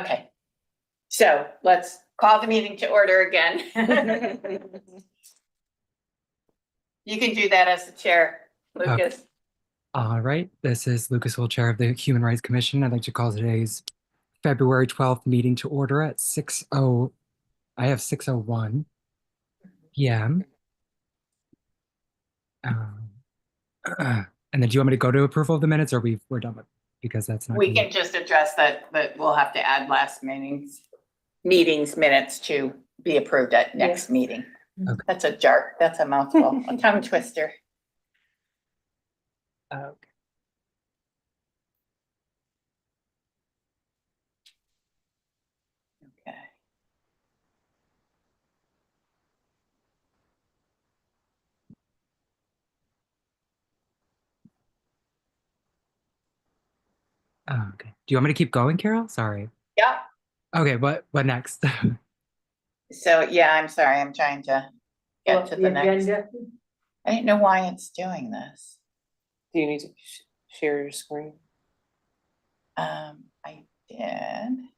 Okay. So let's call the meeting to order again. You can do that as the chair, Lucas. All right, this is Lucas Will, Chair of the Human Rights Commission. I'd like to call today's February 12th meeting to order at 6:01 p.m. And then do you want me to go to approval of the minutes, or we're done with, because that's not. We can just address that we'll have to add last meeting's minutes to be approved at next meeting. Okay. That's a mouthful, a tongue twister. Okay. Okay. Okay. Do you want me to keep going, Carol? Sorry. Yeah. Okay, what next? So, yeah, I'm sorry. I'm trying to get to the next. I didn't know why it's doing this. Do you need to share your screen? I did.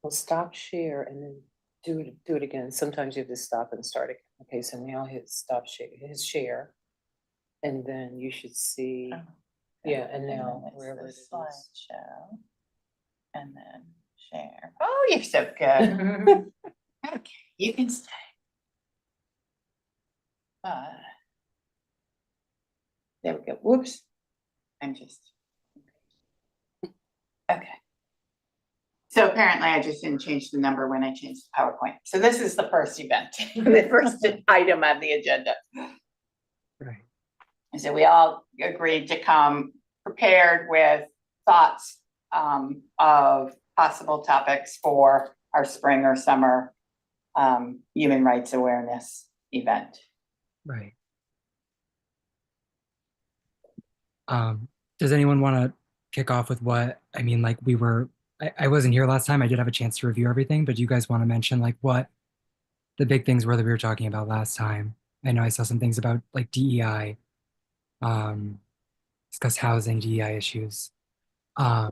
Well, stop share and then do it again. Sometimes you have to stop and start again. Okay, so now hit stop share, his share. And then you should see, Oh, yeah, and then now it's wherever the it is. slideshow. And then share. Oh, you're so good. Okay, you can stay. There we go. Whoops. I'm just. Okay. So apparently I just didn't change the number when I changed the PowerPoint. So this is the first event, the first item on the agenda. Right. So we all agreed to come prepared with thoughts of possible topics for our spring or summer human rights awareness event. Right. Does anyone want to kick off with what, I mean, like I wasn't here last time. I did have a chance to review everything, but do you guys want to mention like what the big things were that we were talking about last time? I know I saw some things about like DEI, discuss housing, DEI issues. I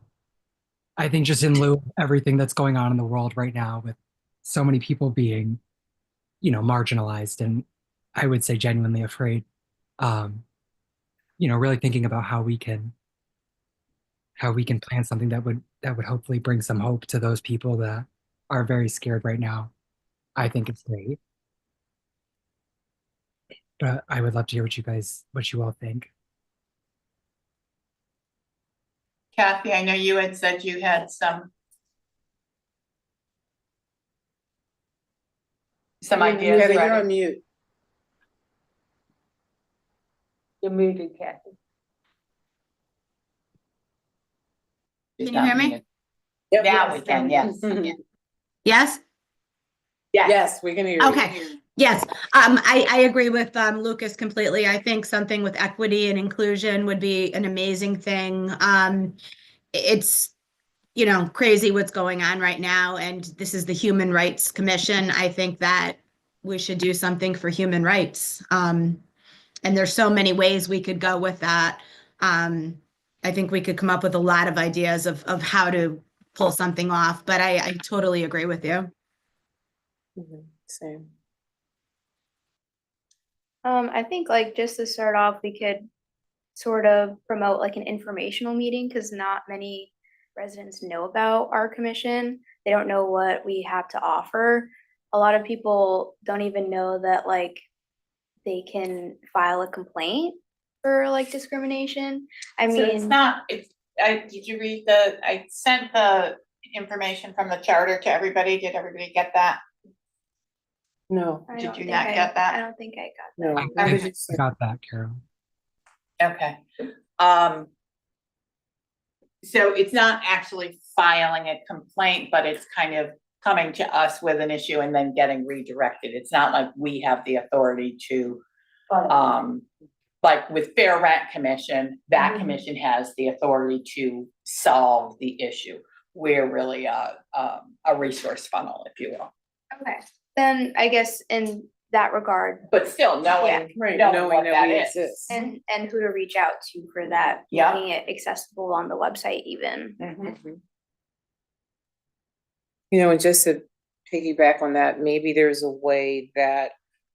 think just in lieu of everything that's going on in the world right now with so many people being, marginalized and I would say genuinely afraid, really thinking about how we can plan something that would hopefully bring some hope to those people that are very scared right now. I think it's great. But I would love to hear what you all think. Kathy, I know you had said you had some ideas. Kathy, you're on mute. You're muted, Kathy. Can you hear me? Yep. Now we can, yes. Yes? Yes, we can hear you. Okay. Yes. I agree with Lucas completely. I think something with equity and inclusion would be an amazing thing. It's, crazy what's going on right now, and this is the Human Rights Commission. I think that we should do something for human rights. And there's so many ways we could go with that. I think we could come up with a lot of ideas of how to pull something off, but I totally agree with you. Same. I think like just to start off, we could sort of promote like an informational meeting because not many residents know about our commission. They don't know what we have to offer. A lot of people don't even know that like they can file a complaint for like discrimination. I So mean, it's not, did you read I sent the information from the charter to everybody. Did everybody get that? No, I Did don't you think not get that? I don't think I got no. that. I got that, Carol. Okay. So it's not actually filing a complaint, but it's kind of coming to us with an issue and then getting redirected. It's not like we have the authority to, like with Fair Rent Commission, that commission has the authority to solve the issue. We're really a resource funnel, if you will. Okay. Then I guess in that regard But still knowing, knowing what that we is. exist. and who to reach out to for that, Yeah. making it accessible on the website even. Mhm. You know, and just to piggyback on that, maybe there's a way that,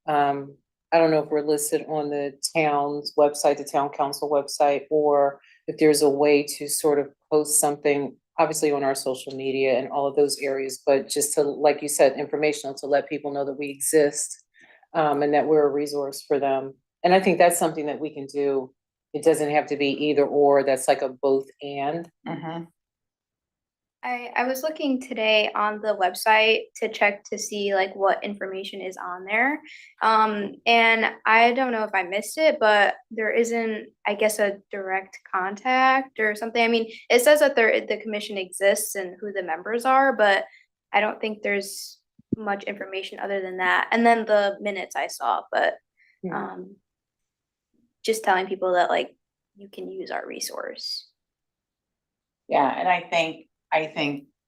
I don't know if we're listed on the town's website, the town council website, or if there's a way to sort of post something, obviously on our social media and all of those areas, but just to, like you said, informational, to let people know that we exist, and that we're a resource for them. And I think that's something that we can do. It doesn't have to be either or, that's like a both and. Mhm. I was looking today on the website to check to see like what information is on there. And I don't know if I missed it, but there isn't, I guess, a direct contact or something. I mean, it says that the commission exists and who the members are, but I don't think there's much information other than that. And then the minutes I saw, but just telling people that like you can use our resource. Yeah, and I think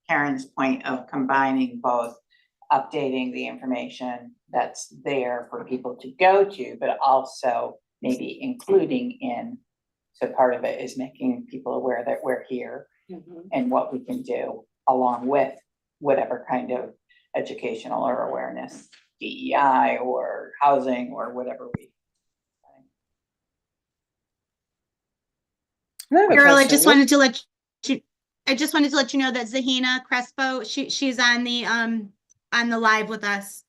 Karen's point of combining both updating the information that's there for people to go to, but also maybe including in, so part of it is making people aware that we're here and what we can do along with whatever kind of educational or awareness, DEI or housing or whatever we. Carol, I just wanted to let you know that Zahina Crespo, she's on the live with us.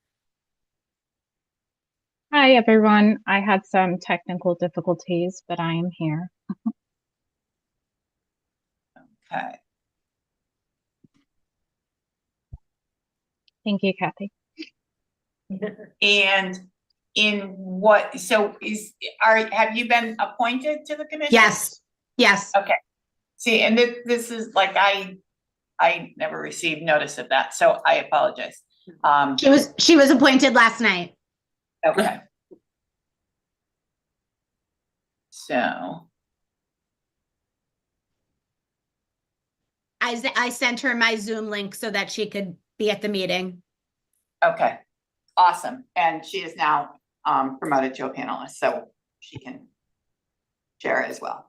Hi, everyone. I had some technical difficulties, but I am here. Okay. Thank you, Kathy. And in what, so have you been appointed to the commission? Yes. Okay. See, and this is like, I never received notice of that, so I apologize. She was appointed last night. Okay. So. I sent her my Zoom link so that she could be at the meeting. Okay, awesome. And she is now promoted to a panelist, so she can share it as well.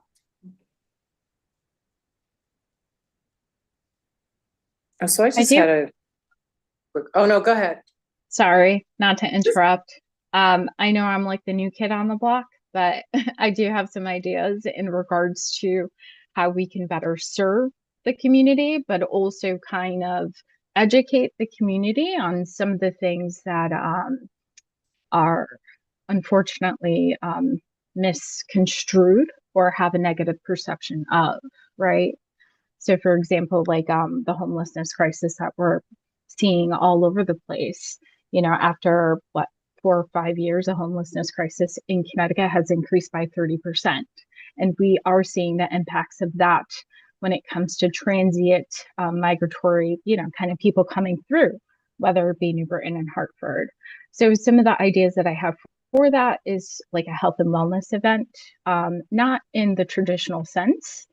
So I just had a quick, oh no, go ahead. Sorry, not to interrupt. I know I'm like the new kid on the block, but I do have some ideas in regards to how we can better serve the community, but also kind of educate the community on some of the things that are unfortunately misconstrued or have a negative perception of, right? So for example, like the homelessness crisis that we're seeing all over the place, you know, after 4 or 5 years, a homelessness crisis in Connecticut has increased by 30%. And we are seeing the impacts of that when it comes to transient migratory, you know, kind of people coming through, whether it be New Britain and Hartford. So some of the ideas that I have for that is like a health and wellness event, not in the traditional sense,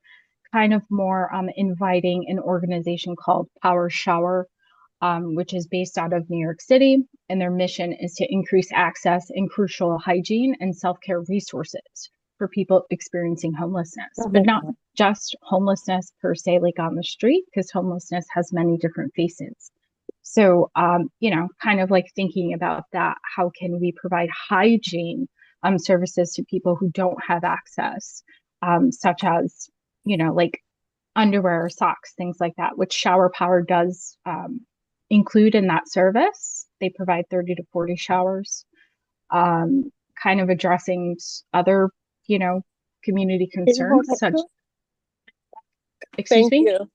kind of more inviting an organization called Power Shower, which is based out of New York City. And their mission is to increase access and crucial hygiene and self-care resources for people experiencing homelessness, but not just homelessness per se, like on the street, because homelessness has many different faces. So, you know, kind of like thinking about that, how can we provide hygiene services to people who don't have access, such as, you know, like underwear or socks, things like that, which Shower Power does include in that service. They provide 30 to 40 showers, kind of addressing other, you know, community concerns such. Excuse me? You.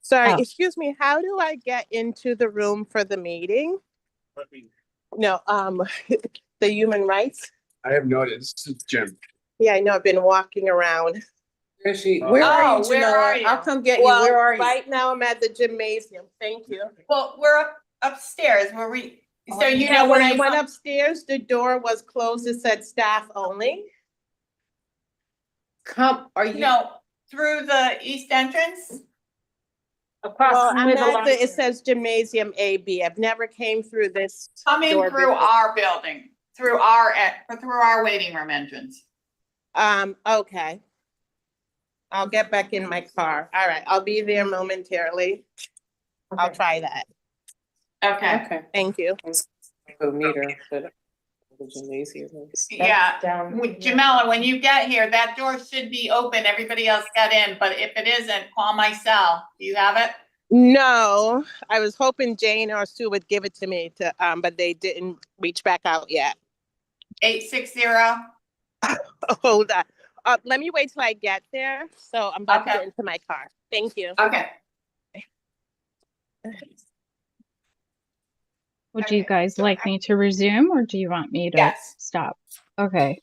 Sorry, Oh. excuse me. How do I get into the room for the meeting? No, the human rights. I have noticed. It's Jim. Yeah, I know. I've been walking around. Where is she? Where are you, where are Janella? you? I'll come get you. Well, Where are you? right now I'm at the gymnasium. Thank you. Well, we're upstairs where we, so you Yeah, know when where I you went upstairs, the door was closed. It said staff only. Come, are you? No, through the east entrance. across Well, from I'm where the at library it says Gymnasium AB. I've never came through this. Come in door through before. our building, through our waiting room entrance. Okay. I'll get back in my car. All right, I'll be there momentarily. I'll Okay. try that. Okay, Okay. Thank you. Go meet her, but the gymnasium is- yeah. Down. Jamela, when you get here, that door should be open. Everybody else got in, but if it isn't, call my cell. Do you have it? No, I was hoping Jane or Sue would give it to me but they didn't reach back out yet. 860. Hold on. Let me wait till I get there. So I'm about to Okay. get into my car. Thank you. Okay. Would you Okay, guys so like me to resume or do you want me to Yes. stop? Okay.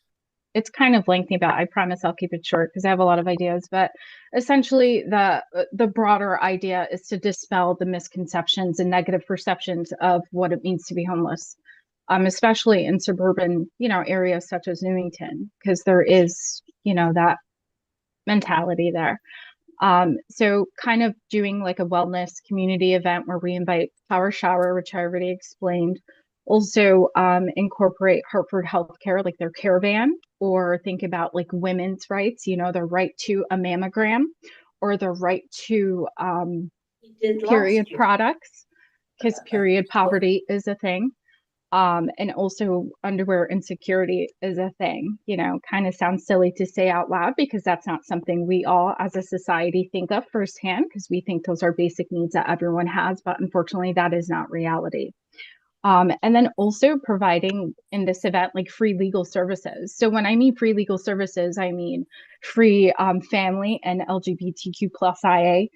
It's kind of lengthy, but I promise I'll keep it short because I have a lot of ideas. But essentially, the broader idea is to dispel the misconceptions and negative perceptions of what it means to be homeless, especially in suburban, areas such as Newington, because there is, that mentality there. So kind of doing like a wellness community event where we invite Power Shower, which I already explained. Also incorporate Hartford Healthcare, like their caravan, or think about like women's rights, their right to a mammogram or their right to period products, because period poverty is a thing. And also underwear insecurity is a thing, kind of sounds silly to say out loud because that's not something we all as a society think of firsthand because we think those are basic needs that everyone has, but unfortunately that is not reality. And then also providing in this event like free legal services. So when I mean free legal services, I mean free family and LGBTQ plus IA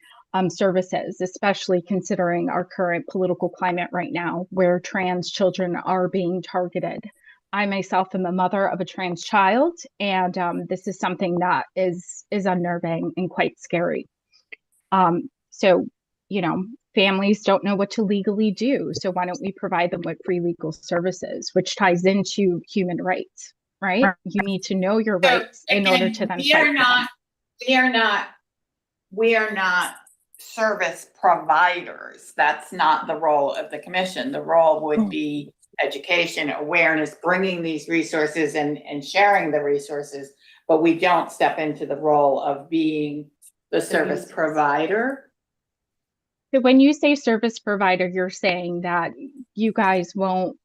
services, especially considering our current political climate right now, where trans children are being targeted. I myself am a mother of a trans child, and this is something that is unnerving and quite scary. So, families don't know what to legally do. So why don't we provide them with free legal services, which ties into human rights, right? You need to know your rights in order to then we are not service providers. That's not the role of the commission. The role would be education, awareness, bringing these resources and sharing the resources, but we don't step into the role of being the service provider. So when you say service provider, you're saying that you guys won't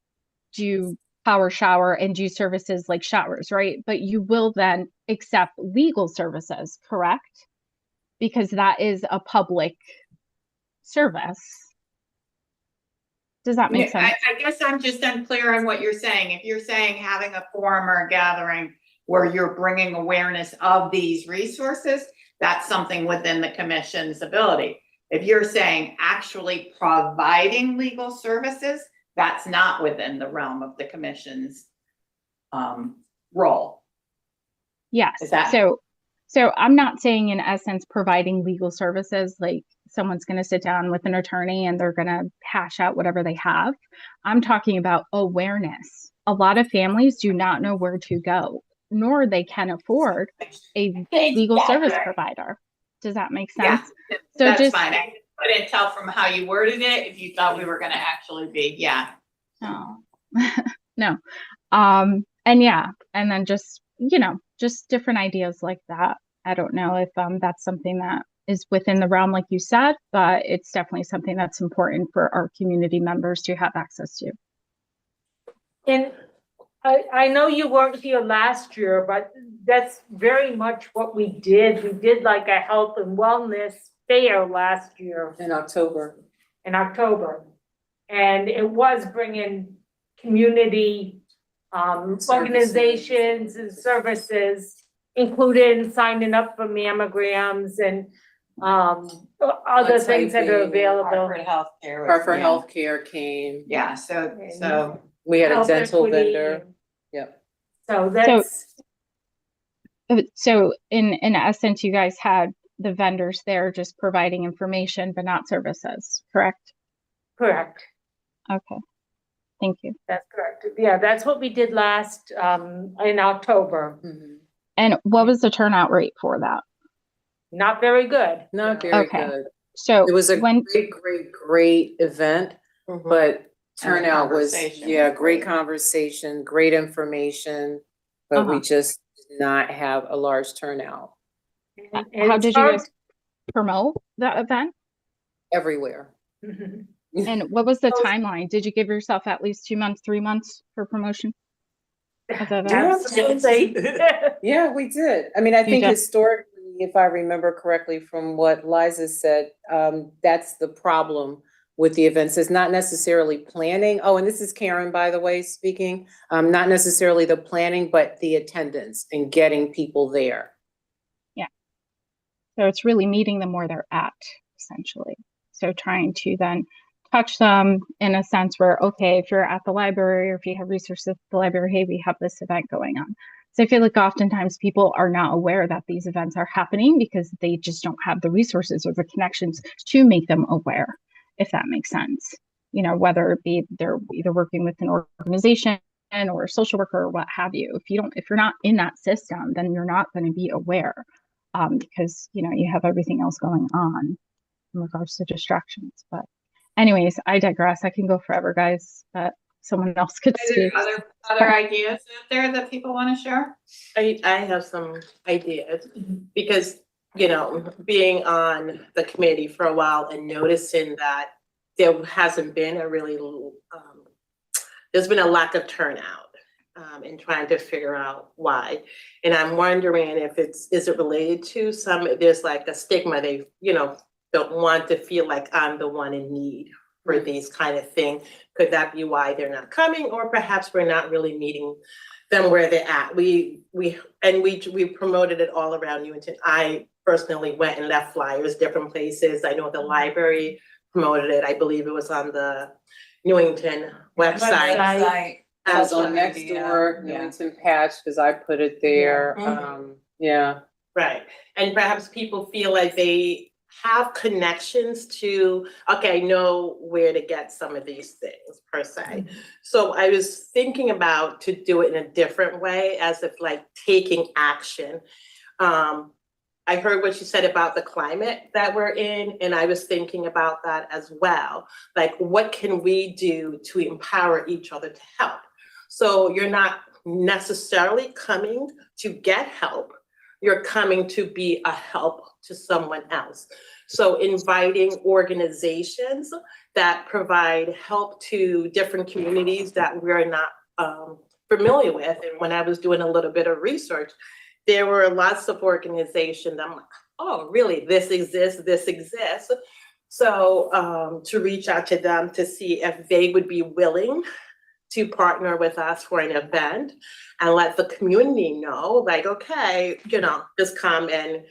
do Power Shower and do services like showers, right? But you will then accept legal services, correct? Because that is a public service. Does that make sense? I guess I'm just unclear on what you're saying. If you're saying having a forum or a gathering where you're bringing awareness of these resources, that's something within the commission's ability. If you're saying actually providing legal services, that's not within the realm of the commission's role. Yes. Is that- So I'm not saying in essence providing legal services, like someone's going to sit down with an attorney and they're going to hash out whatever they have. I'm talking about awareness. A lot of families do not know where to go, nor they can afford a legal service provider. Does that make sense? Yeah, So that's fine. I couldn't tell from how you worded it if you thought we were going to actually be, yeah. No. No. And yeah, and then just, just different ideas like that. I don't know if that's something that is within the realm, like you said, but it's definitely something that's important for our community members to have access to. And I know you weren't here last year, but that's very much what we did. We did like a health and wellness fair last year In October. And it was bringing community organizations and services, including signing up for mammograms and other things that are available. Hartford Healthcare. Hartford yeah. Healthcare came. Yeah, so We had a Health dental equity. vendor. Yep. So that's, So in essence, you guys had the vendors there just providing information, but not services, correct? correct. Okay. Thank you. That's correct. Yeah, that's what we did last, in October. Mhm. And what was the turnout rate for that? Not very good. Not very Okay. good. So It was a when, great event, Mhm. but turnout was, conversation yeah, was great great. conversation, great information, but we just did not have a large turnout And how it's did you hard- guys promote that event? everywhere. And what was the timeline? Did you give yourself at least 2 months, 3 months for promotion of the event? Absolutely. Yeah, we did. I mean, I think did. historically, if I remember correctly from what Liza said, that's the problem with the events. It's not necessarily planning. Oh, and this is Karen, by the way, speaking. Not necessarily the planning, but the attendance and getting people there. So it's really meeting them where they're at, essentially. So trying to then touch them in a sense where, okay, if you're at the library or if you have resources at the library, hey, we have this event going on. So I feel like oftentimes people are not aware that these events are happening because they just don't have the resources or the connections to make them aware, if that makes sense. You know, whether it be they're either working with an organization or a social worker or what have you. If you're not in that system, then you're not going to be aware. Because you know you have everything else going on in regards to distractions. But anyways, I digress. I can go forever, guys, but someone else could Are there speak. other ideas out there that people want to share? I have some ideas because, being on the committee for a while and noticing that there hasn't been there's been a lack of turnout. And trying to figure out why. And I'm wondering if is it related to there's like a stigma, they, don't want to feel like I'm the one in need for these kind of things. Could that be why they're not coming? Or perhaps we're not really meeting them where they're at. We promoted it all around Newington. I personally went and left flyers different places. I know the library promoted it. I believe it was on the Newington website. I was on Social next media, door, yeah. Newington Patch, because I put it there. Yeah. Right, and perhaps people feel like they have connections to, okay, I know where to get some of these things per se. So I was thinking about to do it in a different way, as if like taking action. I heard what you said about the climate that we're in, and I was thinking about that as well. Like, what can we do to empower each other to help? So you're not necessarily coming to get help, you're coming to be a help to someone else. So inviting organizations that provide help to different communities that we're not familiar with. And when I was doing a little bit of research, there were lots of organizations. I'm like, oh, really? This exists, this exists. So to reach out to them to see if they would be willing to partner with us for an event and let the community know, like, okay, just come and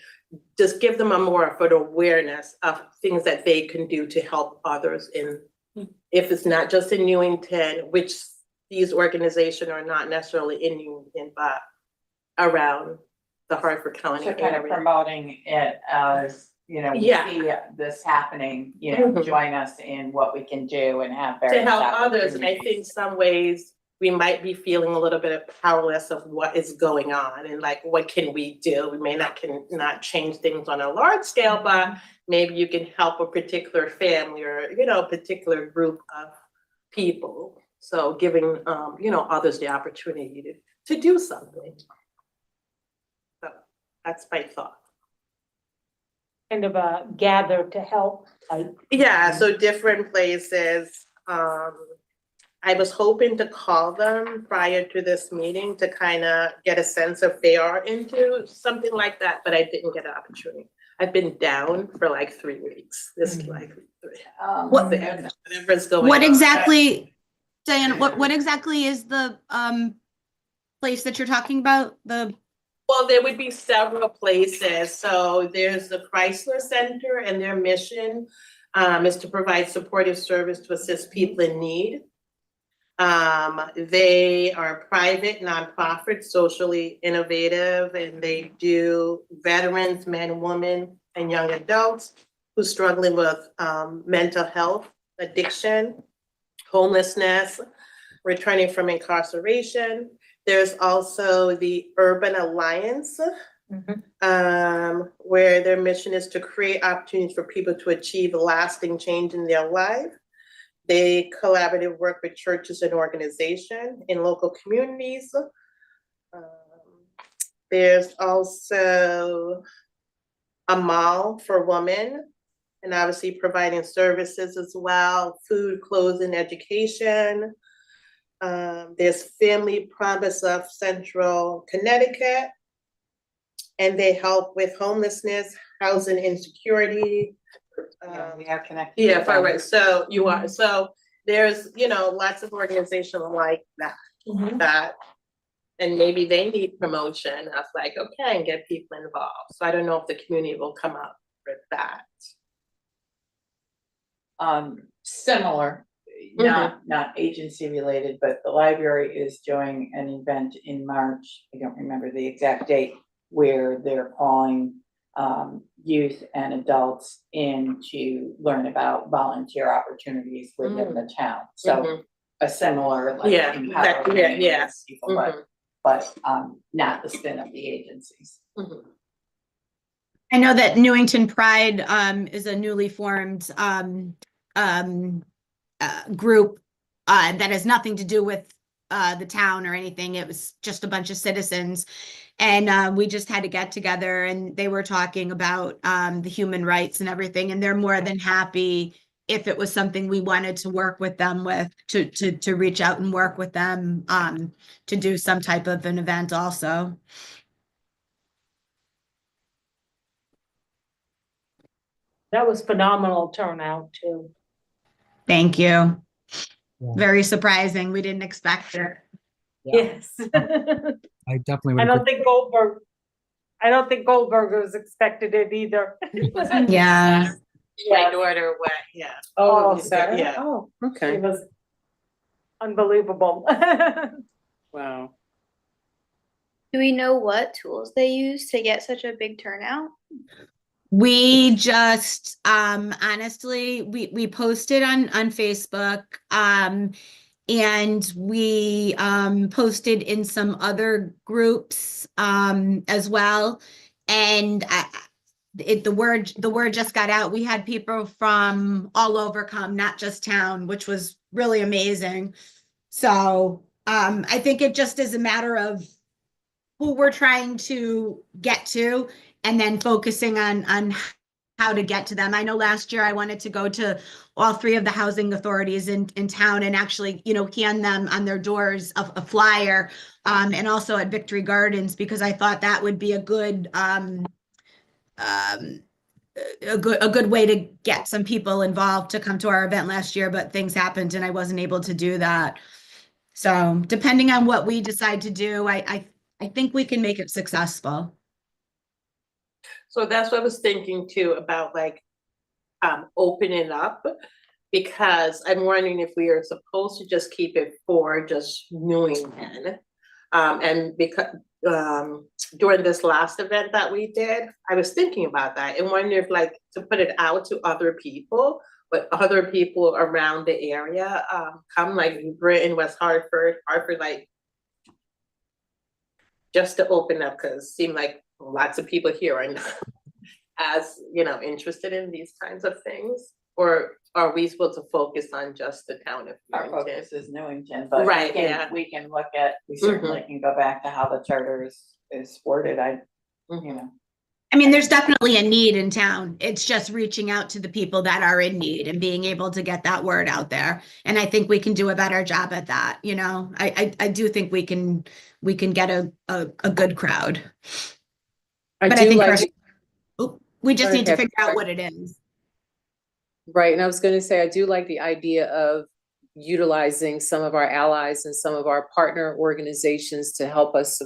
just give them a more of an awareness of things that they can do to help others if it's not just in Newington, which these organizations are not necessarily in Newington, but around the Hartford County So kind of area. promoting it as, we Yeah. see this happening, Mhm. join us in what we can do and have To various help others, and I think opportunities. some ways we might be feeling a little bit powerless of what is going on and like, what can we do? We may not change things on a large scale, but maybe you can help a particular family or, a particular group of people. So giving, others the opportunity to do something. So that's my thought. Kind of a gather to help. Yeah, so different places. I was hoping to call them prior to this meeting to kind of get a sense if they are into something like that, but I didn't get an opportunity. I've been down for like 3 weeks. This is like What- whatever's going on. What exactly, Diane, what exactly is the place that you're talking about? Well, there would be several places. So there's the Chrysler Center, and their mission is to provide supportive service to assist people in need. They are private, nonprofit, socially innovative, and they do veterans, men, women, and young adults who struggling with mental health, addiction, homelessness, returning from incarceration. There's also the Urban Alliance where their mission is to create opportunities for people to achieve lasting change in their life. They collaborative work with churches and organizations in local communities. There's also a mall for women, and obviously providing services as well, food, clothing, education. There's Family Promise of Central Connecticut, and they help with homelessness, housing insecurity. We are connected. Yeah, right. So you are, so there's, lots of organizations like that, and maybe they need promotion. I was like, okay, and get people involved. So I don't know if the community will come up with that. Similar, not agency related, but the library is doing an event in March. I don't remember the exact date, where they're calling youth and adults in to learn about volunteer opportunities within the town. So a similar, like, empowering people, but not the spin of the agencies. I know that Newington Pride is a newly formed group that has nothing to do with the town or anything. It was just a bunch of citizens. And we just had to get together, and they were talking about the human rights and everything. And they're more than happy if it was something we wanted to work with them with, to reach out and work with them to do some type of an event also. That was phenomenal turnout too. Thank you. Yeah. Very surprising. We didn't expect it. Yes. I definitely would I don't agree. think Goldberger's expected it either. Yeah. My daughter went, yeah. Oh, Oh, Saturday? yeah. Oh, It okay. was unbelievable. Wow. Do we know what tools they use to get such a big turnout? We just honestly we posted on Facebook and we posted in some other groups as well, and the word just got out. We had people from all over come, not just town, which was really amazing. So I think it just is a matter of who we're trying to get to, and then focusing on how to get to them. I know last year I wanted to go to all 3 of the housing authorities in town and actually, hand them on their doors a flyer, and also at Victory Gardens, because I thought that would be a good way to get some people involved to come to our event last year, but things happened and I wasn't able to do that. So depending on what we decide to do, I think we can make it successful. So that's what I was thinking too, about opening up, because I'm wondering if we are supposed to just keep it for just Newington. And because during this last event that we did, I was thinking about that and wondering if to put it out to other people, but other people around the area come, like Britain, West Hartford, just to open up, because it seemed like lots of people here are not as interested in these kinds of things. Or are we supposed to focus on just the town of Our Newington? focus is Newington, but Right, yeah. we can look at, we certainly can go back to how the charter is worded. I mean, there's definitely a need in town. It's just reaching out to the people that are in need and being able to get that word out there. And I think we can do a better job at that. I do think we can get a good crowd. I But do think like, we just Sorry, need to Kathy, figure out sorry. what it is. right, and I was gonna say, I do like the idea of utilizing some of our allies and some of our partner organizations to help us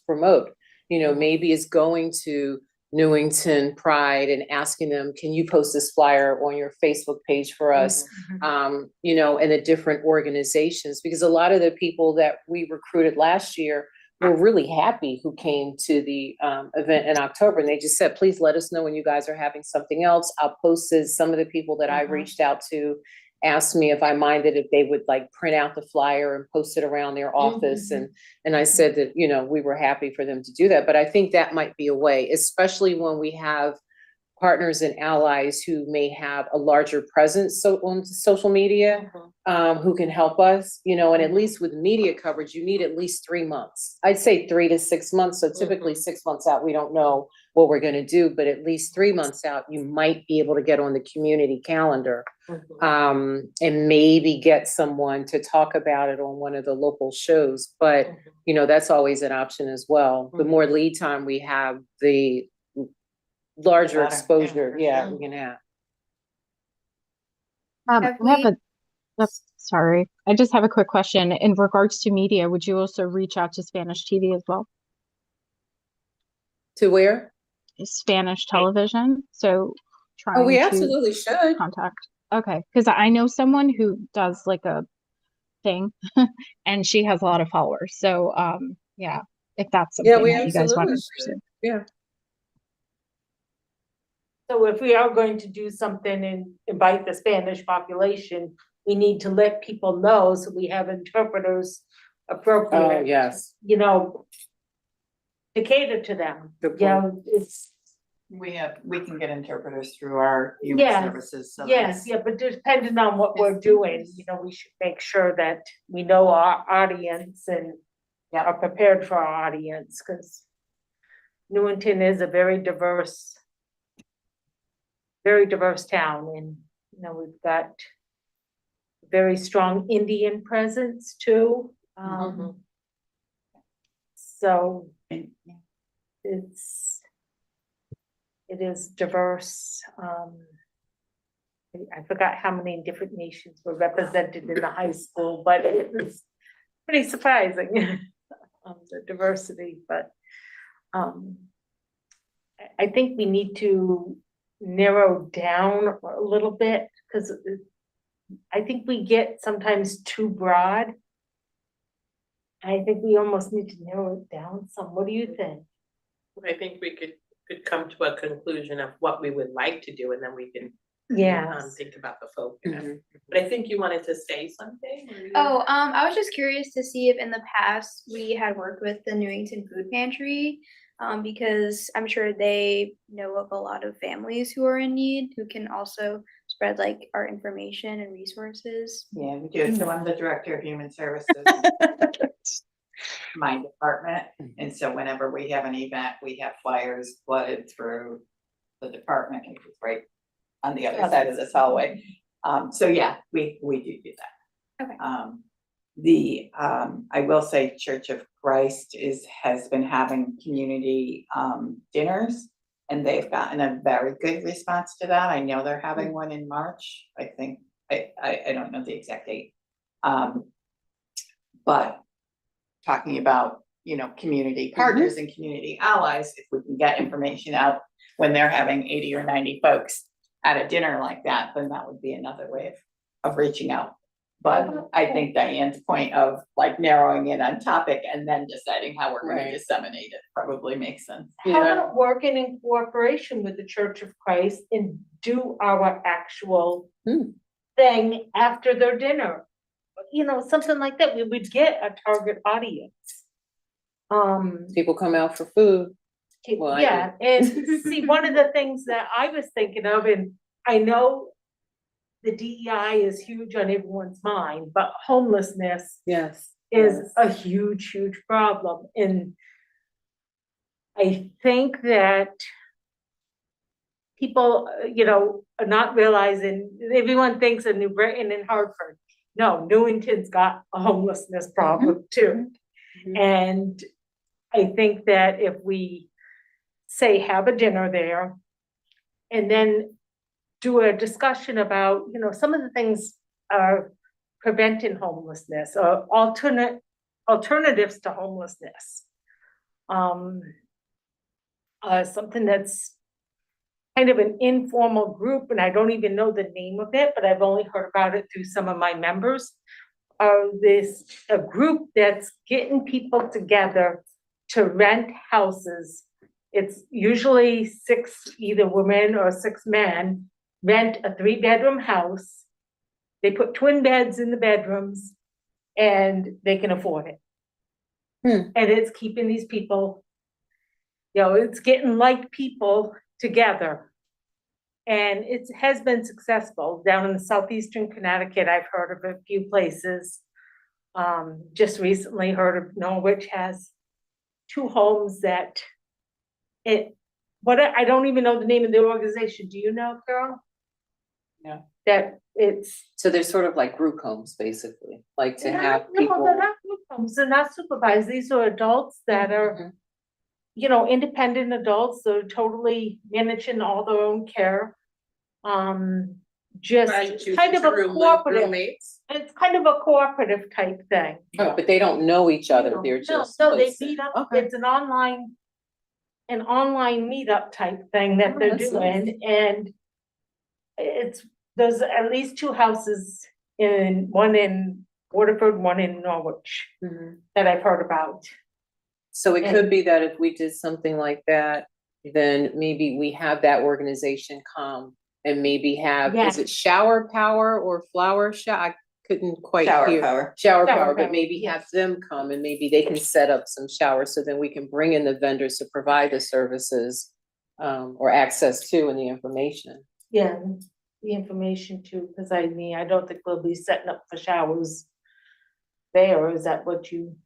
promote. Maybe it's going to Newington Pride and asking them, can you post this flyer on your Facebook page for us? And the different organizations, because a lot of the people that we recruited last year were really happy who came to the event in October, and they just said, please let us know when you guys are having something else. I'll post some of the people that I reached out to asked me if I minded if they would like print out the flyer and post it around their office. And I said that, you know, we were happy for them to do that. But I think that might be a way, especially when we have partners and allies who may have a larger presence on social media, who can help us, you know, and at least with media coverage, you need at least 3 months. I'd say 3 to 6 months. So typically 6 months out, we don't know what we're gonna do, but at least 3 months out, you might be able to get on the community calendar. And maybe get someone to talk about it on one of the local shows, but you know, that's always an option as well. The more lead time we have, the larger Better. exposure, Yeah, we can have. I Have have sorry, I just have a quick question. In regards to media, would you also reach out to Spanish TV as well? To where? Spanish television, so trying Oh, we to absolutely should. contact. Okay, because I know someone who does like a thing and she has a lot of followers. So yeah, if that's something Yeah, we that you guys want absolutely to should. pursue. Yeah. So if we are going to do something and invite the Spanish population, we need to let people know so we have interpreters Oh, appropriate, yes. you know, to cater to them. Good You know, it's, we can get interpreters through our human Yes, services. So yes, that's- yeah, but depending on what we're Yes. doing, you know, we should make sure that we know our audience and are prepared for our audience, because Newington is a very diverse town, and, you know, we've got very strong Indian presence too. So and- it is diverse. I forgot how many different nations were represented in the high school, but it was pretty surprising, the diversity, but I think we need to narrow down a little bit, because I think we get sometimes too broad. I think we almost need to narrow it down some. What do you think? I think we could come to a conclusion of what we would like to do, and then we can Yeah. think about the focus. But I think you wanted to say something. or you- Oh, I was just curious to see if in the past we had worked with the Newington Food Pantry, because I'm sure they know of a lot of families who are in need, who can also spread like our information and resources. Yeah, we do. So I'm the director of human services. My department, and so whenever we have an event, we have flyers flooded through the department, which is right on the other side of this hallway. So yeah, we do that. Okay. I will say Church of Christ has been having community dinners, and they've gotten a very good response to that. I know they're having one in March, I think. I don't know the exact date. But talking about, you know, community partners and community allies, if we can get information out when they're having 80 or 90 folks at a dinner like that, then that would be another way of reaching out. But I think Diane's point of like narrowing in on topic and then deciding how we're going to disseminate it probably makes sense. How about working in cooperation with the Church of Christ and do our actual thing after their dinner? You know, something like that, we would get a target audience. People come out for food. Well, I Yeah, and see, one of the things that I was thinking of, and I know the DEI is huge on everyone's mind, but homelessness Yes. is a huge, huge problem. And I think that people, you know, are not realizing, everyone thinks of New Britain and Hartford. No, Newington's got a homelessness problem too. And I think that if we say have a dinner there and then do a discussion about, you know, some of the things are preventing homelessness or alternatives to homelessness. Something that's kind of an informal group, and I don't even know the name of it, but I've only heard about it through some of my members. A group that's getting people together to rent houses. It's usually 6 either women or 6 men, rent a 3-bedroom house They put twin beds in the bedrooms and they can afford it. Hmm. And it's keeping these people, you know, it's getting like people together. And it has been successful. Down in southeastern Connecticut, I've heard of a few places. Just recently heard of Norwich has 2 homes that I don't even know the name of the organization. Do you know, Carol? No. That it's. So they're sort of like group homes, basically, like to They're have not- no, people. they're not group homes. They're not supervised. These are adults that are, Mhm. you know, independent adults. They're totally managing all their own care. Just kind of a cooperative. Roommates. It's kind of a cooperative type thing. Oh, but they don't know each other, No, they're no, just. No, they places. meet up, Okay. it's an online meetup type thing that Oh, they're that's nice. doing, and there's at least 2 houses one in Waterford, one in Norwich, Mhm. that I've heard about. So it could be that if we did something like that, then maybe we have that organization come and maybe have, is Yeah. it shower power or flower shower? I couldn't quite Shower hear. power. Shower Shower power, but power, maybe have them come and maybe they can set up some showers, so then we can bring in the vendors to provide the services or access to and the information. Yeah, the information too, because I mean, I don't think we'll be setting up for showers there. Is that what you?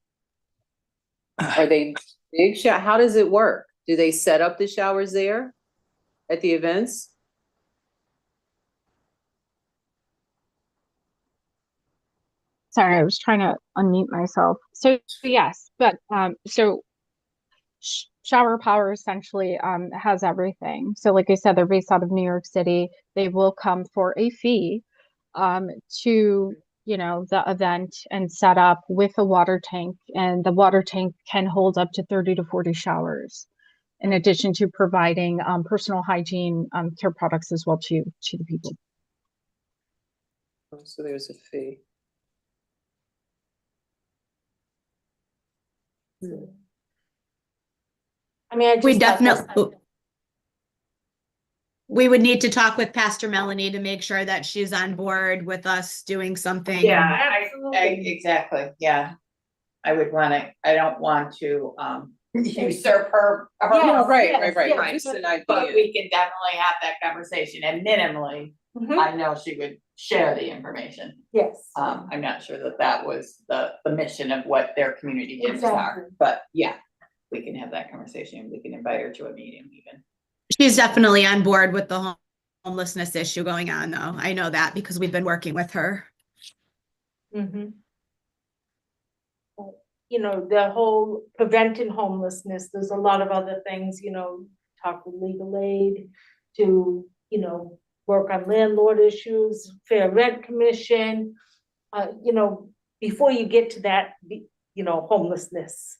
Are they big how does it work? Do they set up the showers there at the events? Sorry, I was trying to unmute myself. So yes, but so Shower Power essentially has everything. So like I said, they're based out of New York City. They will come for a fee to, you know, the event and set up with a water tank, and the water tank can hold up to 30 to 40 showers, in addition to providing personal hygiene care products as well to the people. Oh, so there's a fee. I mean, I We just thought that's- definitely, we would need to talk with Pastor Melanie to make sure that she's on board with us doing something. Yeah, Absolutely. exactly, yeah. I don't want to, usurp her. Yeah, right, Right. Just an But idea. we can definitely have that conversation, and minimally, Mhm. I know she would share the information. Yes. I'm not sure that was the mission of what their community gyms are, Exactly. but yeah, we can have that conversation, we can invite her to a meeting even. She's definitely on board with the homelessness issue going on, though. I know that because we've been working with her. Mhm. You know, the whole preventing homelessness, there's a lot of other things, you know, talk with legal aid to, you know, work on landlord issues, fair rent commission. You know, before you get to that, you know, homelessness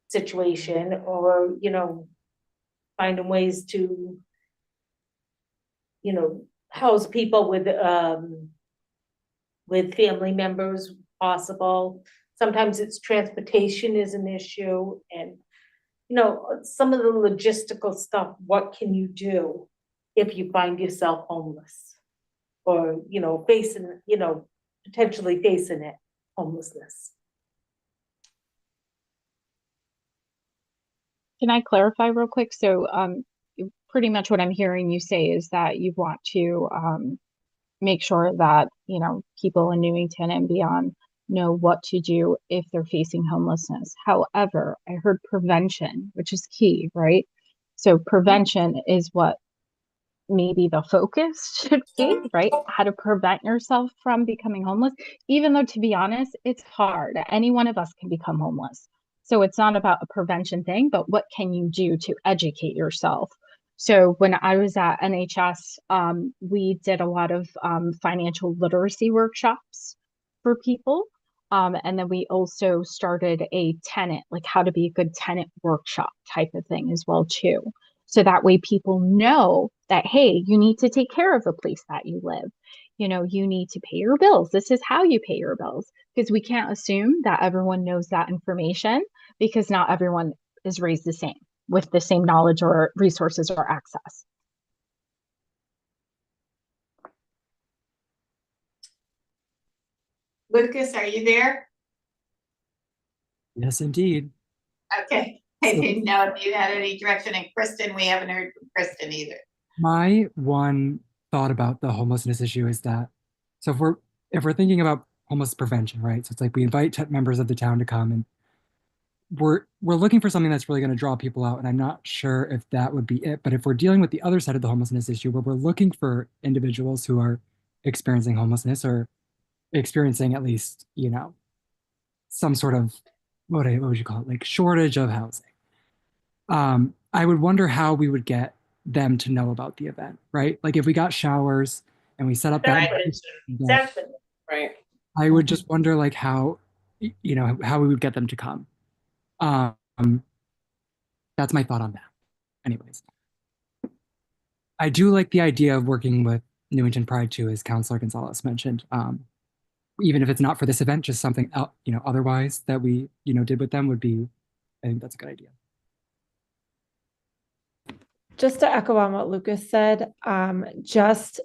situation, or, you know, finding ways to, you know, house people with family members possible. Sometimes it's transportation is an issue, and, you know, some of the logistical stuff, what can you do if you find yourself homeless? Or, you know, potentially facing it, homelessness. Can I clarify real quick? So pretty much what I'm hearing you say is that you want to make sure that, you know, people in Newington and beyond know what to do if they're facing homelessness. However, I heard prevention, which is key, right? So prevention is what maybe the focus should be, right? How to prevent yourself from becoming homeless, even though, to be honest, it's hard. Any one of us can become homeless. So it's not about a prevention thing, but what can you do to educate yourself? So when I was at NHS, we did a lot of financial literacy workshops for people. And then we also started a tenant, like how to be a good tenant workshop type of thing as well too. So that way people know that, hey, you need to take care of the place that you live. You know, you need to pay your bills. This is how you pay your bills, because we can't assume that everyone knows that information, because not everyone is raised the same with the same knowledge or resources or access. Lucas, are you there? Yes, indeed. Okay, I didn't know if you had any direction, and Kristen, we haven't heard from Kristen either. My one thought about the homelessness issue is that, so if we're thinking about homeless prevention, right? So it's like we invite members of the town to come, and we're looking for something that's really going to draw people out, and I'm not sure if that would be it. But if we're dealing with the other side of the homelessness issue, where we're looking for individuals who are experiencing homelessness or experiencing at least, some sort of what would you call it, like shortage of housing. I would wonder how we would get them to know about the event, right? Like if we got showers and we set up that, Definitely. Right. I would just wonder like how we would get them to come. That's my thought on that. Anyways, I do like the idea of working with Newington Pride too, as Councilor Gonzalez mentioned. Even if it's not for this event, just something else, otherwise that we, did with them would be, I think that's a good idea. Just to echo on what Lucas said, just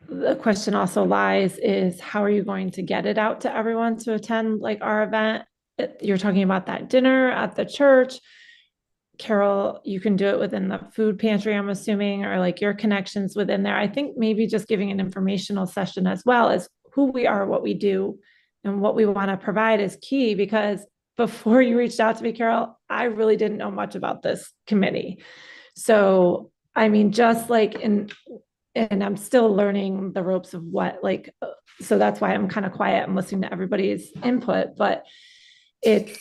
the question also lies is how are you going to get it out to everyone to attend like our event? You're talking about that dinner at the church. Carol, you can do it within the food pantry, I'm assuming, or like your connections within there. I think maybe just giving an informational session as well as who we are, what we do, and what we want to provide is key, because before you reached out to me, Carol, I really didn't know much about this committee. So, I mean, just like and I'm still learning the ropes of so that's why I'm kind of quiet and listening to everybody's input, but it's,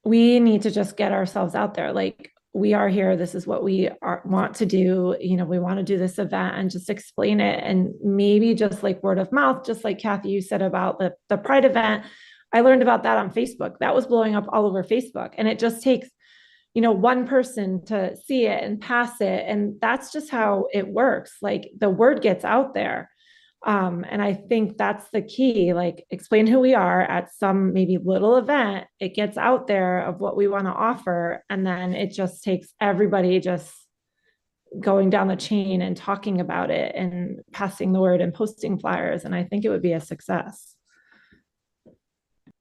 we need to just get ourselves out there. Like we are here. This is what we want to do. We want to do this event and just explain it. And maybe just like word of mouth, just like Kathy, you said about the Pride event. I learned about that on Facebook. That was blowing up all over Facebook. And it just takes, one person to see it and pass it. And that's just how it works. Like the word gets out there. And I think that's the key, like explain who we are at some maybe little event, it gets out there of what we want to offer. And then it just takes everybody just going down the chain and talking about it and passing the word and posting flyers. And I think it would be a success.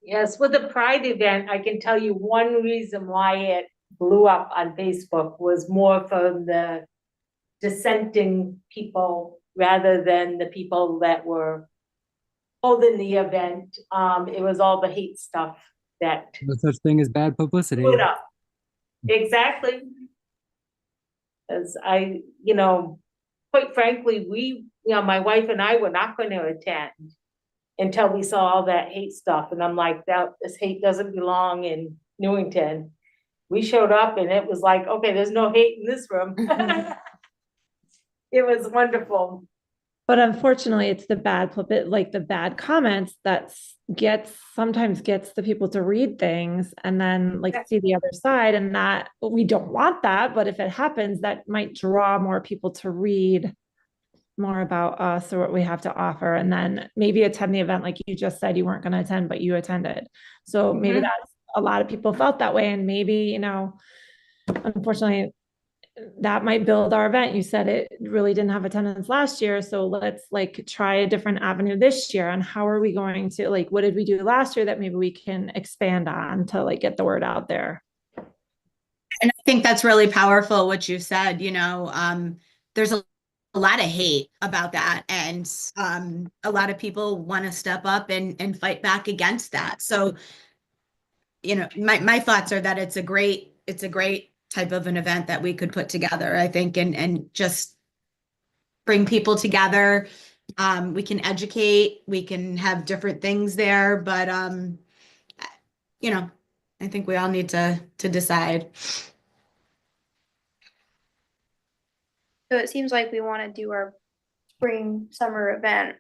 Yes, with the Pride event, I can tell you one reason why it blew up on Facebook was more from the dissenting people rather than the people that were holding the event. It was all the hate stuff that No such thing as bad publicity. blew it up. Exactly. As quite frankly, my wife and I were not going to attend until we saw all that hate stuff. And I'm like, this hate doesn't belong in Newington. We showed up and it was like, okay, there's no hate in this room. It was wonderful. But unfortunately, it's the bad the bad comments that sometimes gets the people to read things and then see the other side, and that we don't want that. But if it happens, that might draw more people to read more about us or what we have to offer, and then maybe attend the event like you just said you weren't going to attend, but you attended. So maybe that's a lot of people felt that way, and maybe unfortunately that might build our event. You said it really didn't have attendance last year, so let's try a different avenue this year. And how are we going to what did we do last year that maybe we can expand on to get the word out there? And I think that's really powerful what you said. There's a lot of hate about that, and a lot of people want to step up and fight back against that. So my thoughts are that it's a great type of an event that we could put together, I think, and just bring people together. We can educate, we can have different things there, but I think we all need to decide. So it seems like we want to do our spring summer event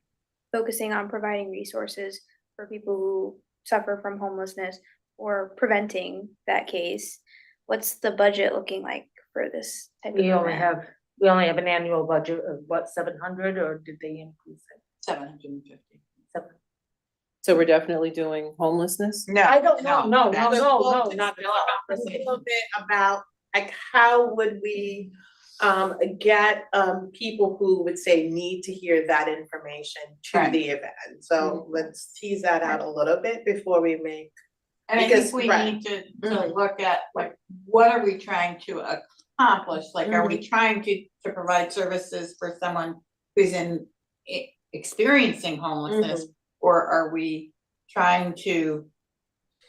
focusing on providing resources for people who suffer from homelessness or preventing that case. What's the budget looking like for this type of event? We only have an annual budget of what, 700, or did they increase it? 750. So we're definitely doing homelessness? No, I don't know, no, Just not a little bit about how would we get people who would say need to hear that information to Right. the event. So let's tease that out a little bit before we make. And I Because- think we right. need to Mhm. look at, like, what are we trying to accomplish? Like, are we trying to provide services for someone who's experiencing homelessness? Or are we trying to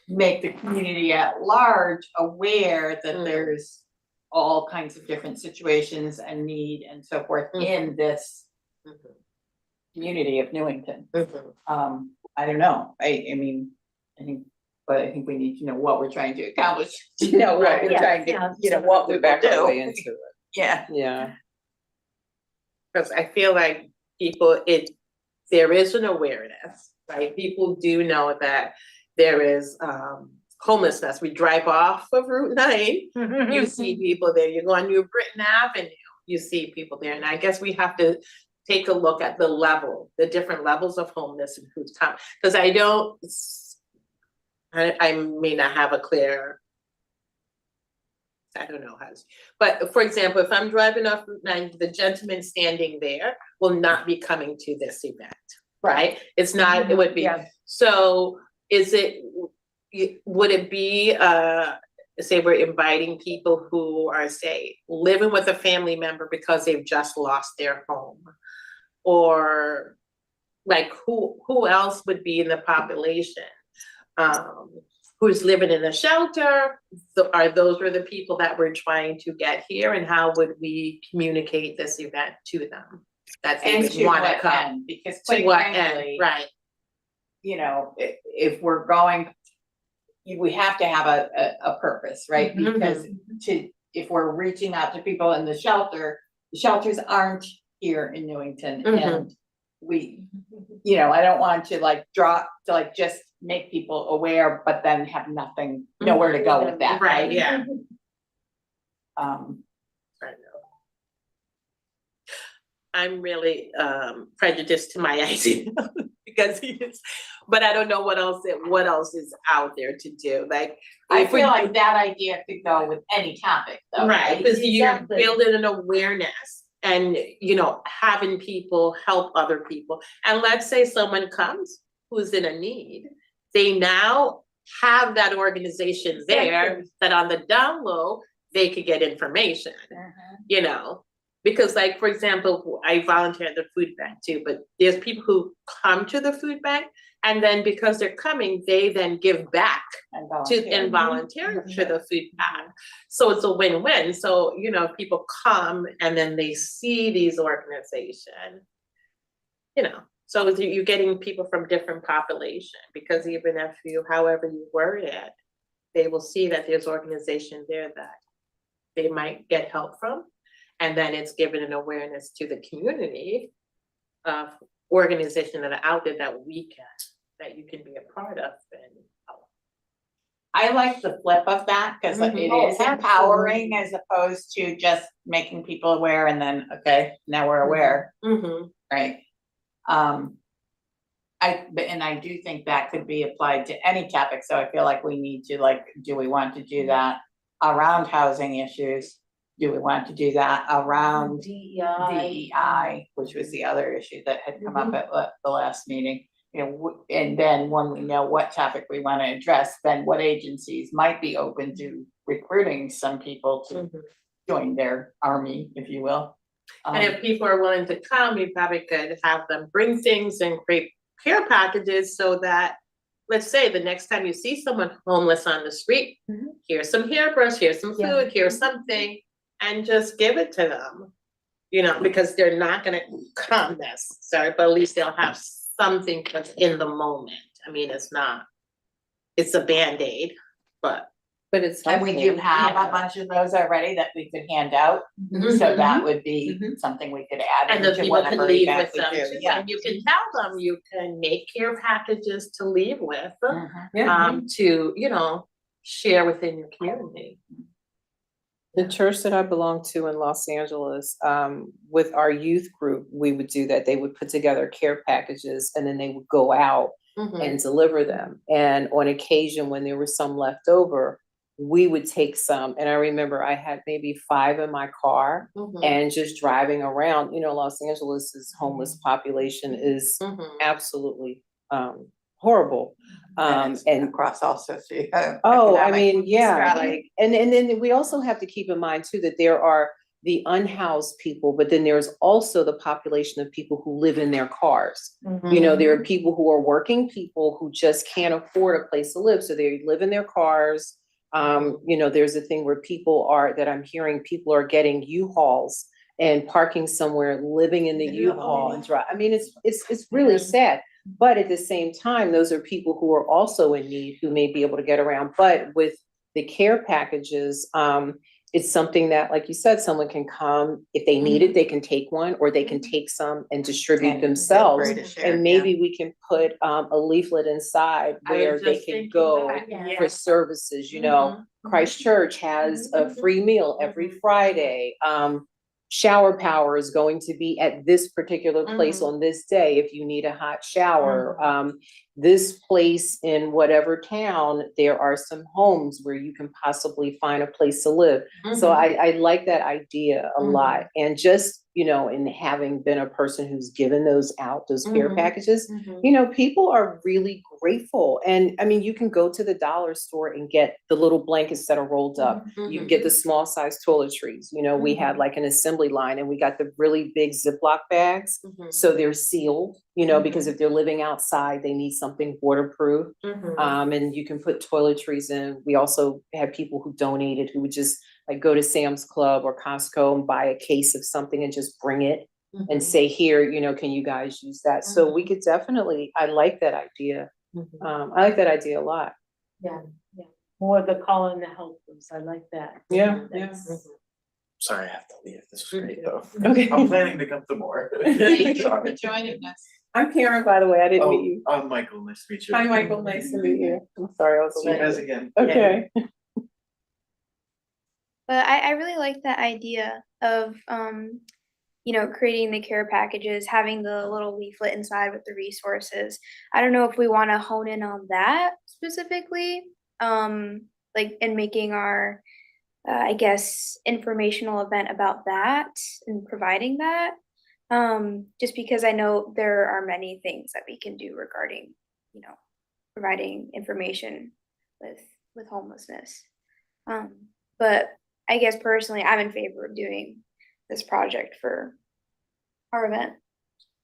make the community at large aware that there's all kinds of different situations and need and so forth in this community of Newington? I don't know, I mean, I think we need to know what we're trying to accomplish, to know what Right. we're trying to, you know, what we will Back our way do. into it. Yeah. Yeah. Because I feel like people, there is an awareness, right? People do know that there is homelessness. We drive off of Route 9, you see people there. You go on New Britain Avenue, you see people there. And I guess we have to take a look at the different levels of homeless and who's come. Because I may not have a clear, I don't know how to, but for example, if I'm driving off Route 9, the gentleman standing there will not be coming to this event, right? It's not, it would be, so would it be, say we're inviting people who are, say, living with a family member because they've just lost their home? Or like who else would be in the population? Who's living in a shelter? Those are the people that we're trying to get here, and how would we communicate this event to them? That they And would to wanna what come. end? Because To quite what frankly, end, right? you know, if we're going, we have to have a purpose, right? Because if we're reaching out to people in the shelters aren't here in Newington, and we, you know, I don't want to like just make people aware, but then have nowhere to go with that, Right, right? yeah. Um, I know. I'm really prejudiced to my idea because but I don't know what else is out there to do. Like, I if we feel like that idea could go with any topic though, right, right? because you're Exactly. building an awareness and, you know, having people help other people. And let's say someone comes who's in a need, they now have that organization there that on the down low, they could get information, you know? Because like, for example, I volunteer at the food bank too, but there's people who come to the food bank, and then because they're coming, they then give back and volunteer to the food bank. So it's a win-win. So, you know, people come and then they see these organizations, you know, so you're getting people from different population, because even if however you word it, they will see that there's organization there that they might get help from. And then it's given an awareness to the community of organizations that are out there that that you can be a part of and help. I like the flip of that, because it is empowering as opposed to just making people aware and then, okay, now we're aware, right? I do think that could be applied to any topic, so I feel like we need to do we want to do that around housing issues? Do we want to do that around DEI, which was the other issue that had come up at the last meeting? You know, and then when we know what topic we want to address, then what agencies might be open to recruiting some people to join their army, if you will. And if people are willing to come, we probably could have them bring things and create care packages so that, let's say the next time you see someone homeless on the street, here's some hairbrush, here's some food, here's something, and just give it to them. You know, because they're not gonna come necessarily, but at least they'll have something that's in the moment. I mean, it's a Band-Aid, but. it's. And we do have a bunch of those already that we could hand out, so that would be something we could add And the into people can whatever leave event with we them do, too, yeah. and you can tell them, you can make care packages to leave with, Mhm. to, you know, share within your community. The church that I belong to in Los Angeles, with our youth group, we would do that. They would put together care packages and then they would go out and deliver them. And on occasion, when there was some left over, we would take some, and I remember I had maybe 5 in my car Mhm. and just driving around, you know, Los Angeles's homeless population is Mhm. absolutely horrible. And across also, so you have. oh, I economic mean, yeah, strategy. like, and then we also have to keep in mind too, that there are the unhoused people, but then there's also the population of people who live in their cars. You know, there are people who are working people who just can't afford a place to live, so they live in their cars. You know, there's a thing where that I'm hearing people are getting U-Hauls and parking somewhere, living in the U-Haul and drive. I mean, it's really sad. But at the same time, those are people who are also in need, who may be able to get around. But with the care packages, it's something that, like you said, someone can come, if they need it, they can take one, or they can take some and distribute And feel themselves. free to share, And maybe we can put a leaflet inside I was where they just can thinking go that, yeah. for services, you know. Christ Church has a free meal every Friday. Shower Power is going to be at this particular place on this day if you need a hot shower. This place in whatever town, there are some homes where you can possibly find a place to live. So I like that idea a lot. And just, you know, in having been a person who's given those out, those care packages, you know, people are really grateful. And I mean, you can go to the dollar store and get the little blankets that are rolled up. You can get the small size toiletries. You know, we had like an assembly line, and we got the really big Ziploc bags. So they're sealed, you know, because if they're living outside, they need something waterproof. And you can put toiletries in. We also had people who donated, who would just like go to Sam's Club or Costco and buy a case of something and just bring it and say, here, you know, can you guys use that? So we could definitely, I like that idea. I like that idea a lot. Yeah, yeah. More the calling the helpers. I like that. Yeah, That's- Sorry, I have to leave. This is great though. Okay. I'm planning to come to more. Thank you for Sorry. joining us. I'm Karen, by the way. I didn't meet you. I'm Michael. Nice to meet you. Hi, Michael. Nice to meet you. I'm sorry, I was See you guys late. again. Okay. But I really like that idea of, you know, creating the care packages, having the little leaflet inside with the resources. I don't know if we want to hone in on that specifically, like, and making our, I guess, informational event about that and providing that. Just because I know there are many things that we can do regarding, you know, providing information with homelessness. But I guess personally, I'm in favor of doing this project for our event.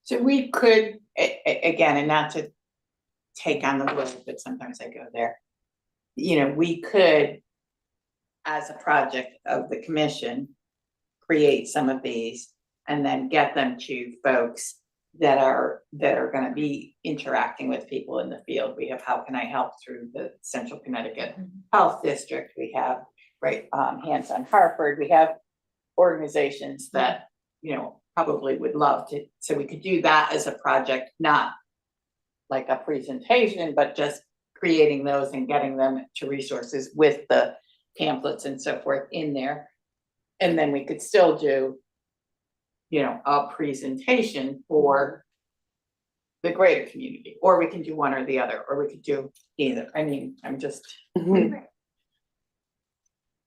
So we could, again, and not to take on the road, but sometimes I go there. You know, we could, as a project of the commission, create some of these and then get them to folks that are gonna be interacting with people in the field. We have How Can I Help through the Central Connecticut Health District. We have, right, Hands on Hartford. We have organizations that, you know, probably would love to, so we could do that as a project, not like a presentation, but just creating those and getting them to resources with the pamphlets and so forth in there. And then we could still do, you know, a presentation for the greater community, or we can do one or the other, or we could do either. I mean, I'm just.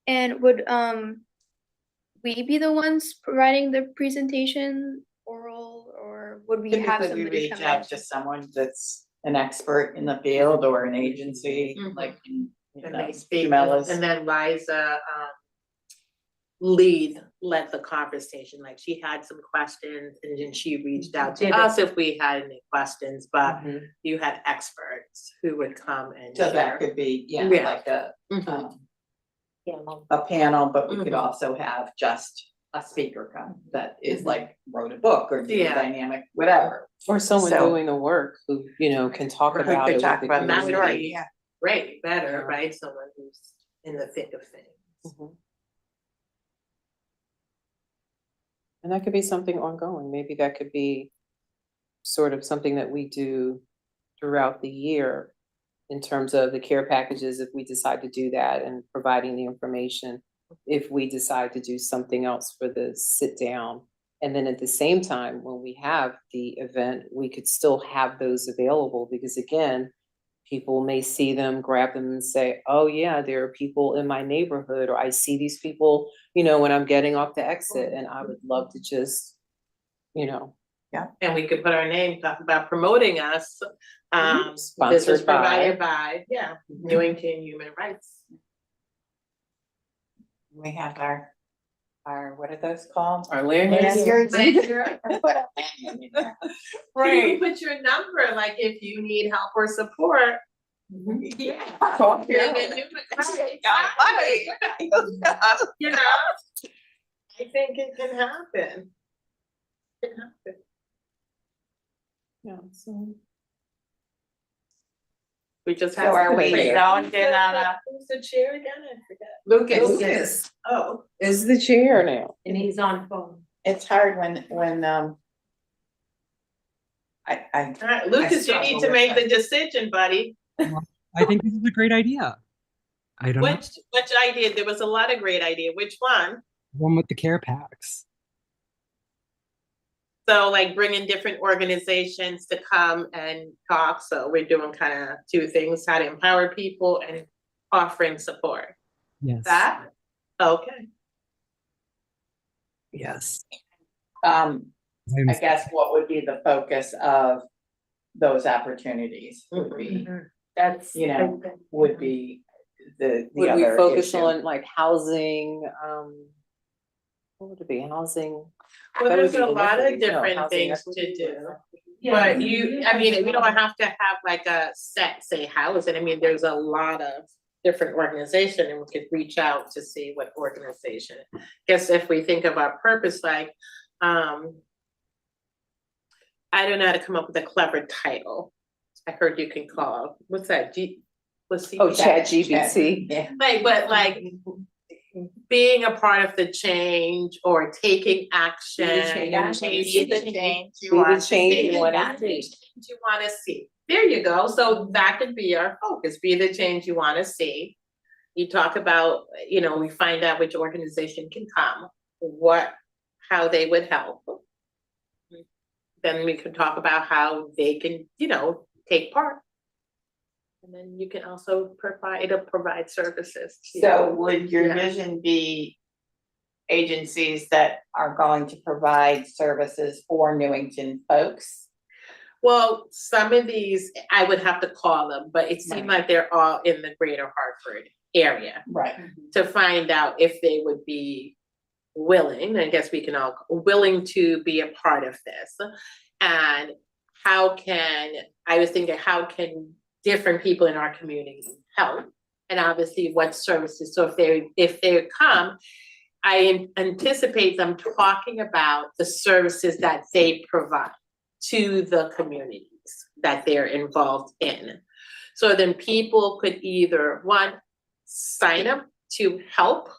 And would we be the ones providing the presentation oral, or would we have Typically, we somebody reach come out in? to someone that's an expert in the field or an agency, like, And you they know, speak, email us. and then Liza, led the conversation, like she had some questions and then she reached out to Did it. us if we had any questions, but Mhm. you had experts who would come and So that share. could be, yeah, Yeah. like a, Yeah, well, a panel, but we could Mhm. also have just a speaker come that is like wrote a book or did a Yeah. dynamic, whatever. Or someone So- doing the work who, you know, can talk Who about could it with talk the about the That's community. right, yeah. great, better, Yeah. right, someone who's in the thick of things. Mhm. And that could be something ongoing. Maybe that could be sort of something that we do throughout the year in terms of the care packages, if we decide to do that, and providing the information. If we decide to do something else for the sit down. And then at the same time, when we have the event, we could still have those available, because again, people may see them, grab them and say, oh yeah, there are people in my neighborhood, or I see these people, you know, when I'm getting off the exit, and I would love to just, you know. And we could put our name, talk about promoting us. This is Sponsored by. provided by, Newington Human Rights. We have our, what are those called? Our lanyards. You can put your number, like if you need help or support. Yeah. You know, I think it can happen. It can happen. Yeah, so. We just So have. are we Wait, going in on a, Who's the chair again? I forget. Lucas Oh. is the chair now. And he's on phone. it's hard when, I, All right, Lucas, you need to make the decision, buddy. I think this is a great idea. I don't know. Which idea? There was a lot of great idea. Which one? One with the care packs. So like bringing different organizations to come and talk. So we're doing kind of two things, how to empower people and offering support. Yes. That? Okay. Yes. I guess what would be the focus of those opportunities would be, That's. you know, would be the Would we other focus issue. on like housing, what would it be, housing? Well, That would there's be a lot delivery, of no, different housing things to equity, do. Yeah. But I mean, we don't have to have like a set, say, housing. I mean, there's a lot of different organizations, and we could reach out to see what organization. Guess if we think of our purpose, like, I don't know how to come up with a clever title. I heard you can call, what's that, Oh, ChatGPT. Yeah. Like, but like being a part of the change or taking action. change. Be the change you Be the want to change see. you wanna Be the see. change you wanna see. There you go. So that could be our focus, be the change you wanna see. You talk about, you know, we find out which organization can come, how they would help. Then we could talk about how they can, you know, take part. And then you can also provide services. So would your Yeah. vision be agencies that are going to provide services for Newington folks? Well, some of these, I would have to call them, but it seemed like they're all in the greater Hartford area. Right. To find out if they would be willing, I guess we can all, willing to be a part of this. And I was thinking, how can different people in our community help? And obviously what services, so if they come, I anticipate them talking about the services that they provide to the communities that they're involved in. So then people could either, one, sign up to help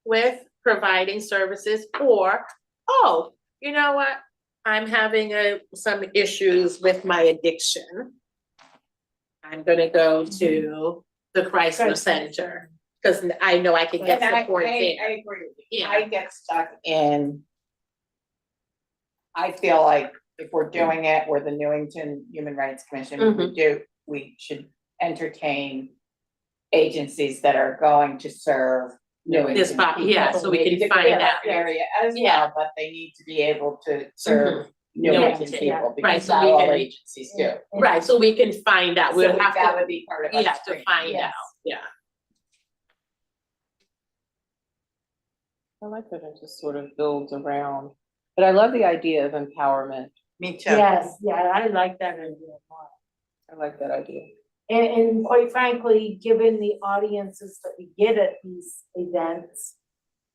with providing services, or, oh, you know what? I'm having some issues with my addiction. I'm gonna go to the Chrysler Center, because I know I can get support there. I agree with you. Yeah. I get stuck in. I feel like if we're doing it, we're the Newington Human Rights Commission, we should entertain agencies that are going to serve Newington people. Yeah, so we can It's a find great out. area as Yeah. well, but they need to be able to serve Newington, Newington yeah. people, Right, because so not we all can- agencies do. Right, so we can find out, So we'll have that to, would be part of our yeah, to screening. find Yes. out, yeah. I like that it just sort of builds around, but I love the idea of empowerment. Me too. Yes, yeah, I like that idea a lot. I like that idea. And quite frankly, given the audiences that we get at these events,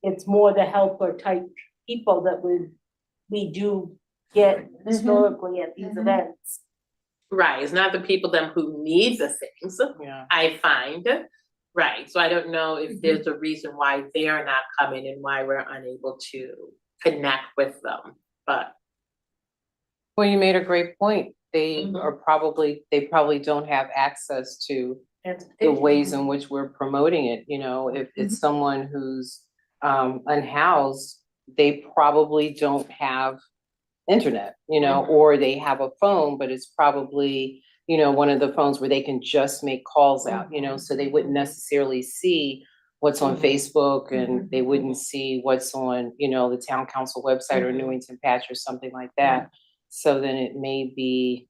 it's more the helper type people that we do get historically at these events. Right, it's not the people then who need the things, Yeah. I find, right, so I don't know if there's a reason why they're not coming and why we're unable to connect with them, but. Well, you made a great point. They probably don't have access to the ways in which we're promoting it, you know, if it's someone who's unhoused, they probably don't have internet, you know, or they have a phone, but it's probably, you know, one of the phones where they can just make calls out, you know, so they wouldn't necessarily see what's on Facebook and they wouldn't see what's on, you know, the town council website or Newington Patch or something like that. So then it may be,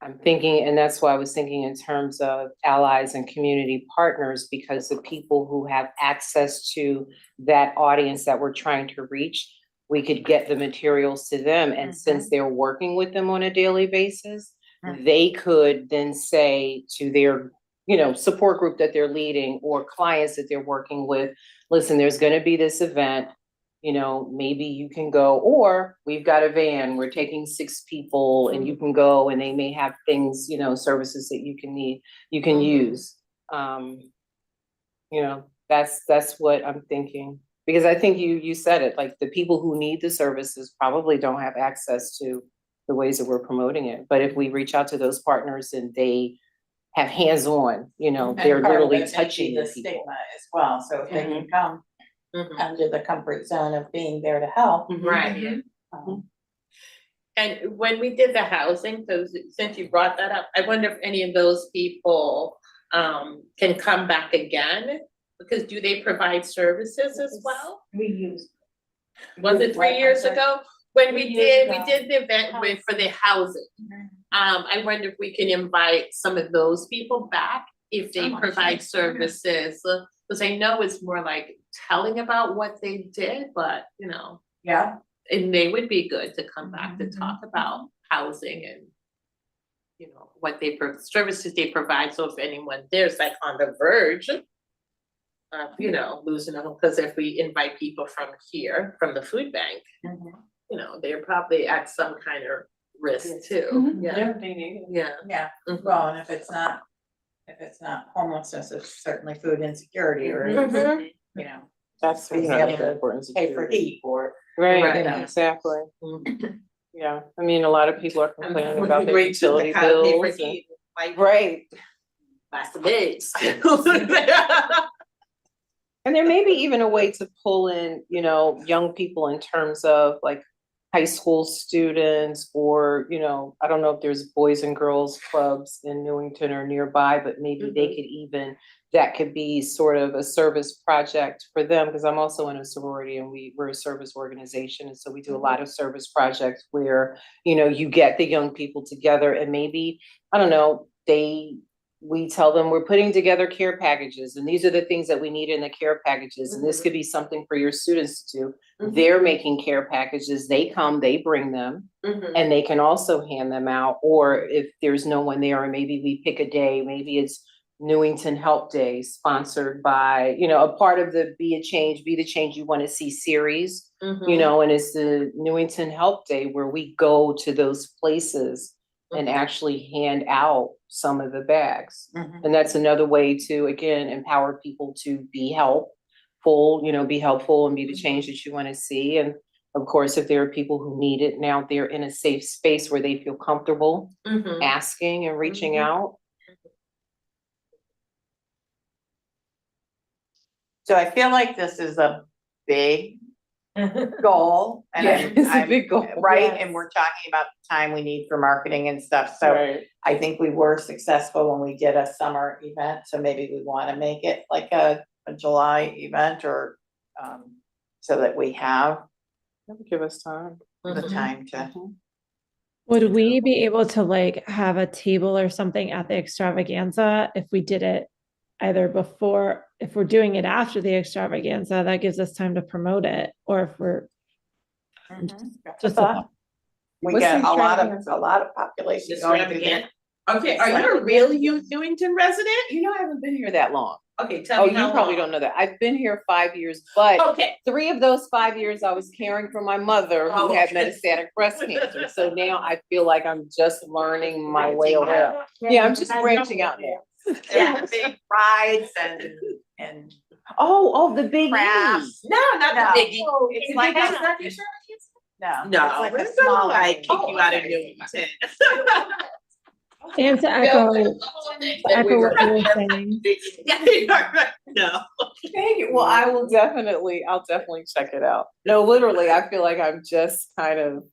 I'm thinking, and that's why I was thinking in terms of allies and community partners, because the people who have access to that audience that we're trying to reach, we could get the materials to them. And since they're working with them on a daily basis, they could then say to their, you know, support group that they're leading or clients that they're working with, listen, there's going to be this event, you know, maybe you can go, or we've got a van, we're taking 6 people and you can go, and they may have things, you know, services that you can need, you can use. You know, that's what I'm thinking. Because I think you said it, like the people who need the services probably don't have access to the ways that we're promoting it. But if we reach out to those partners and they have hands-on, you know, And they're part of literally it may be touching the the people. stigma as well, so if they can come under the comfort zone of being there to help. Right. um, And when we did the housing, so since you brought that up, I wonder if any of those people can come back again? Because do they provide services as well? We use. Was it 3 years ago? When we 3 years did the event for the housing. I wonder if we can invite some of those people back if they provide services. Because I know it's more like telling about what they did, but you know. Yeah. And they would be good to come back to talk about housing and, you know, what services they provide. So if anyone there's like on the verge of, you know, losing them, because if we invite people from here, from the food bank, you know, they're probably at some kind of risk too. Yeah. Yeah. Yeah, Mhm. well, and if it's not homelessness, it's certainly food insecurity or, Mhm. you know, That's being able to pay for heat or. Right, Right. You know. exactly. Mhm. Yeah, I mean, a lot of people are complaining about their Great too, utility like how to pay for bills. and- heat, like, Right, That's the days. and there may be even a way to pull in, you know, young people in terms of like high school students or, you know, I don't know if there's boys and girls clubs in Newington or nearby, but maybe they could even, that could be sort of a service project for them, because I'm also in a sorority and we're a service organization. And so we do a lot of service projects where, you know, you get the young people together and maybe, I don't know, we tell them we're putting together care packages and these are the things that we need in the care packages. And this could be something for your students to do. They're making care packages, they come, they bring them, and they can also hand them out. Or if there's no one there, or maybe we pick a day, maybe it's Newington Help Day, sponsored by, you know, a part of the Be the Change You Want to See series, you know, and it's the Newington Help Day where we go to those places and actually hand out some of the bags. And that's another way to, again, empower people to be helpful, you know, be helpful and be the change that you want to see. And of course, if there are people who need it now, they're in a safe space where they feel comfortable asking and reaching out. So I feel like this is a big goal and Yeah, it's a big goal. right? And we're talking about the time we need for marketing and stuff. So Right. I think we were successful when we did a summer event. So maybe we want to make it like a July event or so that we have That would give us time. the time to. Would we be able to like have a table or something at the extravaganza if we did it either before, if we're doing it after the extravaganza, that gives us time to promote it, or if we're just a thought. We What's get the a lot of population Just going right to again. the. Okay, are you a real Newington resident? You know, I haven't been here that long. Okay, tell Oh, me you how probably long. don't know that. I've been here 5 years, but Okay, 3 of those 5 years I was caring for my mother who Oh, had okay. metastatic breast cancer. So now I feel like I'm just learning my way around. Yeah, I'm just branching out now. Yeah, big rides and Oh, the big crafts. no, not No. the biggie. It's like That's a- not your shirt? No. No, it's like we're a gonna smaller like one. kick you out of Newington. And to echo what you were saying, No. Thank you. Well, I'll definitely check it out. No, literally, I feel like I'm just kind of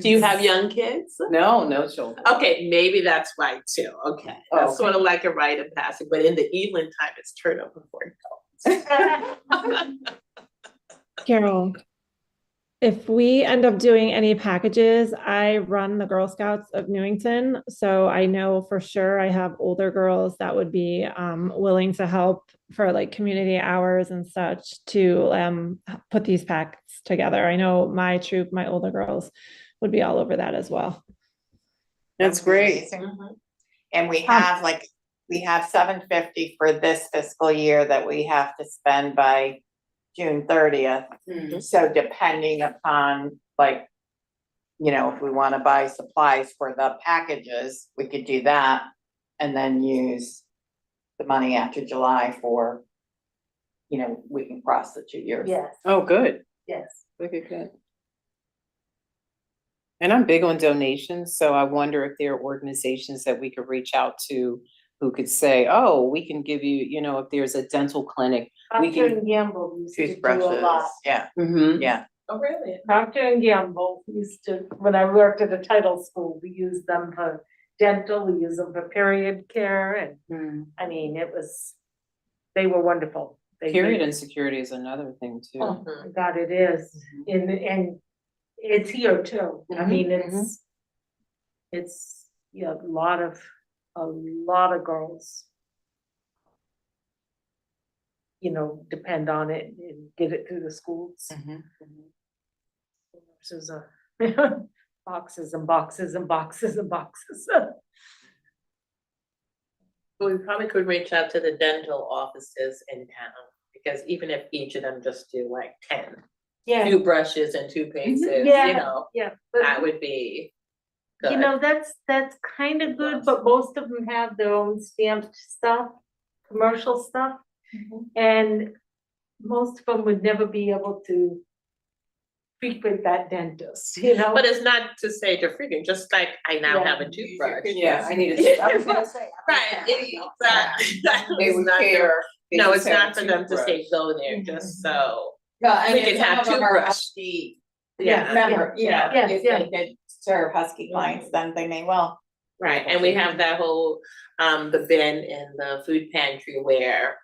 Do you have young kids? No children. Okay, maybe that's why too, okay. That's sort of like a rite of passage, but in the evening time, it's turnover for adults. Carol, if we end up doing any packages, I run the Girl Scouts of Newington, so I know for sure I have older girls that would be willing to help for like community hours and such to put these packs together. I know my troop, my older girls would be all over that as well. That's great. And we have we have $750 for this fiscal year that we have to spend by June 30th. So depending upon if we want to buy supplies for the packages, we could do that and then use the money after July for, we can cross the 2 years. Yes, Oh, good. yes. Good. And I'm big on donations, so I wonder if there are organizations that we could reach out to who could say, oh, we can give you, if there's a dental clinic. We Procter can- and Gamble used to do a Toothbrushes, lot. yeah, Mhm. yeah. Oh, really? Procter and Gamble used to, when I worked at a title school, we used them for dental, we used them for period care, and I mean, they were wonderful. Period insecurity is another thing too. Oh my God, it is, and it's here too. I mean, it's, a lot of girls, depend on it and get it through the schools. Versus boxes and boxes and boxes and boxes. We probably could reach out to the dental offices in town, because even if each of them just do like 10 Yeah, toothbrushes and toothpastes, yeah, yeah, that but would be good. that's kind of good, but most of them have their own stamped stuff, commercial stuff. And most of them would never be able to frequent that dentist, But it's not to say to freaking, just like I now Yeah. have a toothbrush. Yeah, I need a. I was gonna say. Right, exactly. They would care. No, it's not for them to say go there, just so. Yeah, We can have toothbrush. Husky, Yeah. remember, yeah, if yeah. they could serve Husky clients, then they may well. Right, and we have that whole, the bin in the food pantry where,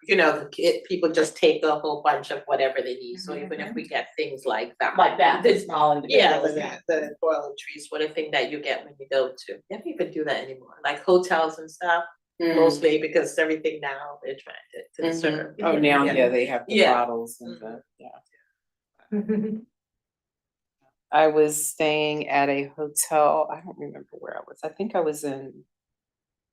people just take a whole bunch of whatever they need, so even if we get things like that. Like that, the small Yeah, individuals. the toiletries, sort of thing that you get when you go to, they don't even do that anymore, like hotels and stuff, mostly because everything now they're trying to serve. Oh, now, Yeah. they have the Yeah. bottles and I was staying at a hotel, I don't remember where I was, I think I was in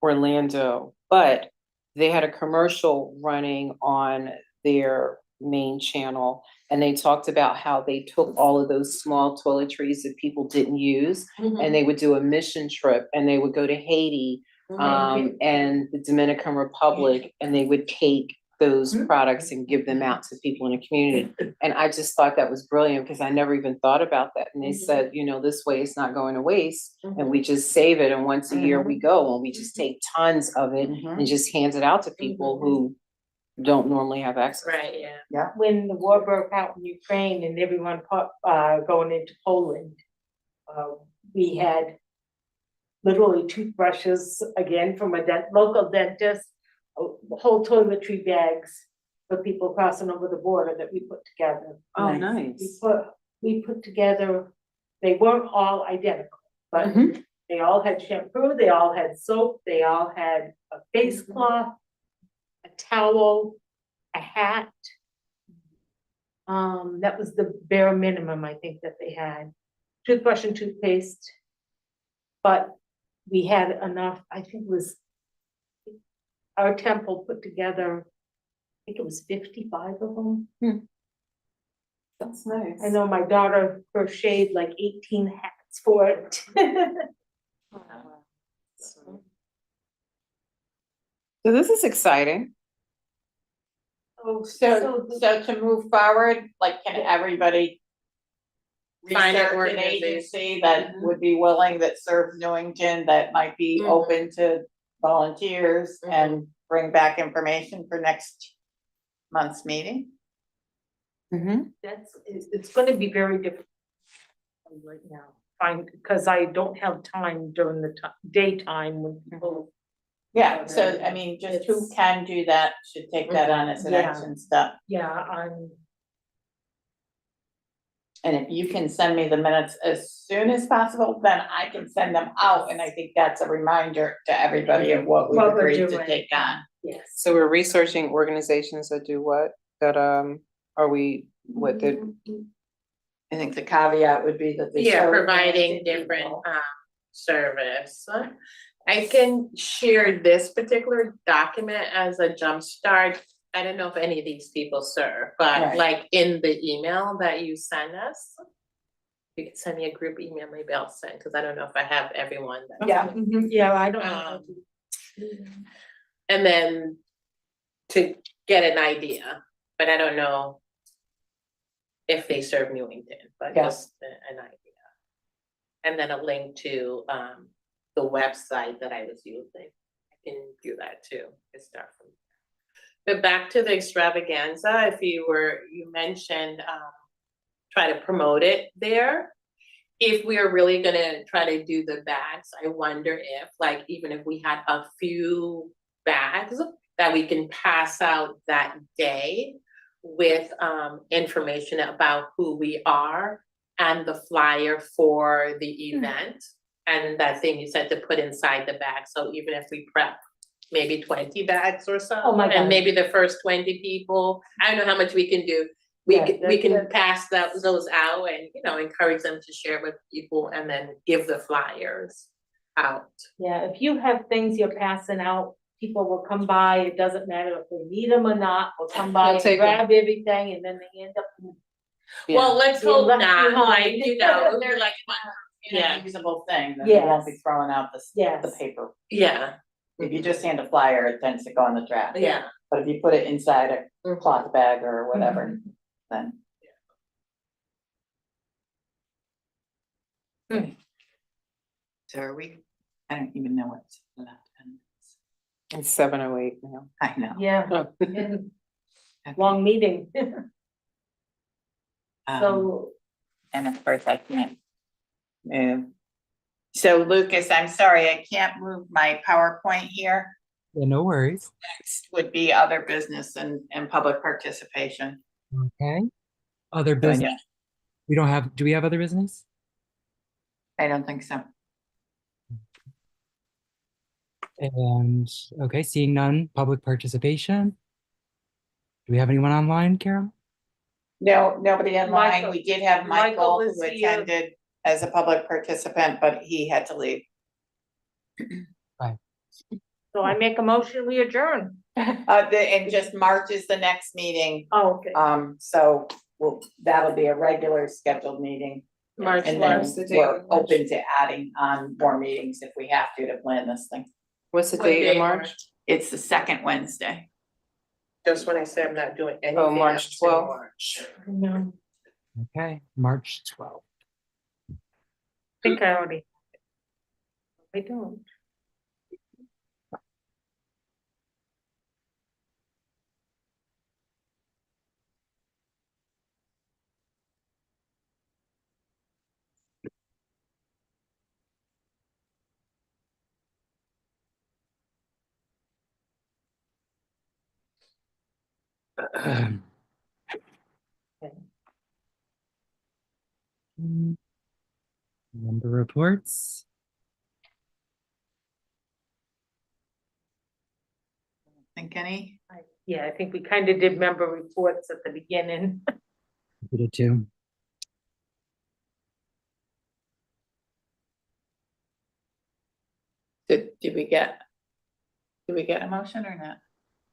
Orlando, but they had a commercial running on their main channel, and they talked about how they took all of those small toiletries that people didn't use, and they would do a mission trip, and they would go to Haiti, and the Dominican Republic, and they would take those products and give them out to people in the community. And I just thought that was brilliant, because I never even thought about that. And they said, this way it's not going to waste, and we just save it, and once a year we go and we just take tons of it and just hand it out to people who don't normally have access. Right, yeah. When the war broke out in Ukraine and everyone going into Poland, we had literally toothbrushes, again, from a local dentist, whole toiletry bags for people crossing over the border that we put together. Oh, nice. We put together, they weren't all identical, but they all had shampoo, they all had soap, they all had a face cloth, a towel, a hat. That was the bare minimum, I think, that they had. Toothbrush and toothpaste. But we had enough, I think it was our temple put together, I think it was 55 of them. That's nice. I know my daughter crocheted like 18 hats for it. So this is exciting. So to move forward, can everybody Find an research an organization. agency that would be willing, that serves Newington, that might be open to volunteers and bring back information for next month's meeting? It's gonna be very difficult right now. find, because I don't have time during the daytime when people. Yeah, so I mean, just who It's- can do that, should take that on as an Yeah. action step. Yeah, I'm, And if you can send me the minutes as soon as possible, then I can send them out, and I think that's a reminder to everybody of what we've What we're agreed to doing. take on. yes. So we're researching organizations that do what, that, are we, what did? I think the caveat would be that they. Yeah, serve providing multiple different people. service. I can share this particular document as a jump start. I don't know if any of these people serve, but Right. like in the email that you send us. You can send me a group email, maybe I'll send, because I don't know if I have everyone that. Yeah, I don't know. And then to get an idea, but I don't know if they serve Newington, but Yeah. just an idea. And then a link to the website that I was using. I can do that too, and start from there. But back to the extravaganza, if you mentioned try to promote it there. If we are really gonna try to do the bags, I wonder if, like, even if we had a few bags that we can pass out that day with information about who we are and the flyer for the event. And that thing you said to put inside the bag, so even if we prep maybe 20 bags or so. Oh my God. And maybe the first 20 people, I don't know how much we can do. We Yeah, can that's- pass those out and, encourage them to share with people and then give the flyers out. Yeah, if you have things you're passing out, people will come by, it doesn't matter if they need them or not, will come by They'll and take 'em. grab everything and then they end up. Well, let's Being hope left not, like, behind. they're like, yeah. In a usable thing, then you won't be Yes. throwing out the Yes. paper. yeah, If you just hand a flyer, it tends to go in the trash. yeah. But if you put it inside a Mhm. cloth bag or whatever, then. So are we, I don't even know what's left. It's 7:08 now. I know. Yeah, Okay. long meeting. Um, So, And of course I can't move. So Lucas, I'm sorry, I can't move my PowerPoint here. Yeah, no worries. Next would be other business and public participation. Okay. Other So I business. Do we have other business? don't think so. And, okay, seeing none, public participation. Do we have anyone online, Carol? No, nobody online. Michael- We did have Michael Michael who was here. attended as a public participant, but he had to leave. so I make a motion, we adjourn. And just March is the next meeting. Oh, okay. So that'll be a regular scheduled meeting. March And then March, the date we're of March. open to adding on more meetings if we have to plan this thing. What's the What date day of in March? It's the second Wednesday. Just when I say I'm not doing anything. March else in 12th. March. No, Okay, March 12th. I think I already. I don't. Member reports. Think any? Yeah, I think we kind of did member reports at the beginning. We did too. Did we get a motion or not?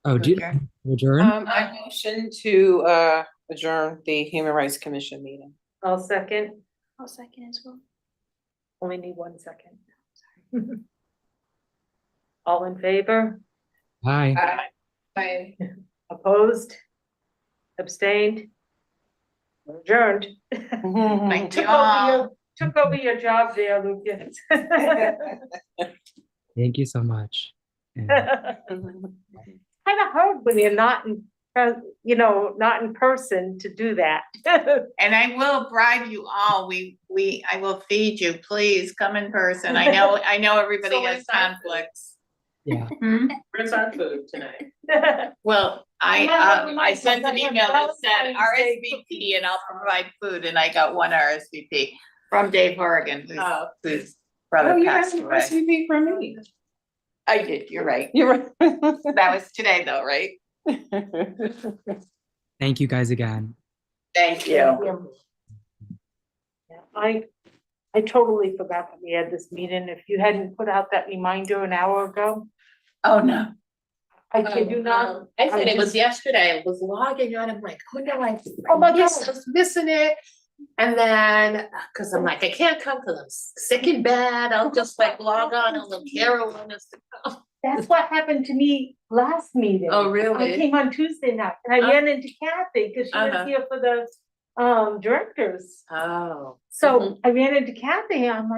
Oh, do you Adjourn? adjourn? I motion to adjourn the Human Rights Commission meeting. I'll second, I'll second as well. only need 1 second. All in favor, Hi. opposed, abstained? Adjourned. Thank you Took all. over your job there, Lucas. Thank you so much. And Kind of hard when you're not in not in person to do that. And I will bribe you all. I will feed you. Please come in person. I know everybody So has where's our food? conflicts. Yeah. Hmm? Where's our food tonight? Well, Yeah, I sent an I have email that said Valentine's Day RSVP and I'll provide food, and I got one RSVP from Dave Horrigan, Oh. whose brother passed an away. RSVP from me. I did, you're right. You're right. That was today though, right? Thank you guys again. Thank you. I totally forgot that we had this meeting. If you hadn't put out that reminder an hour ago, Oh, no. I kid you not. I said I it was just- yesterday, I was logging on, I'm like, oh no, Oh my I God. was missing it. And then, cause I'm like, I can't come cause I'm sick in bed, I'll just like log on and look, Carol want us to come. That's what happened to me last meeting. Oh, I really? came on Tuesday night and I ran into Kathy because she Uh-huh. was here for the directors. Oh. So I ran into Kathy and I'm like,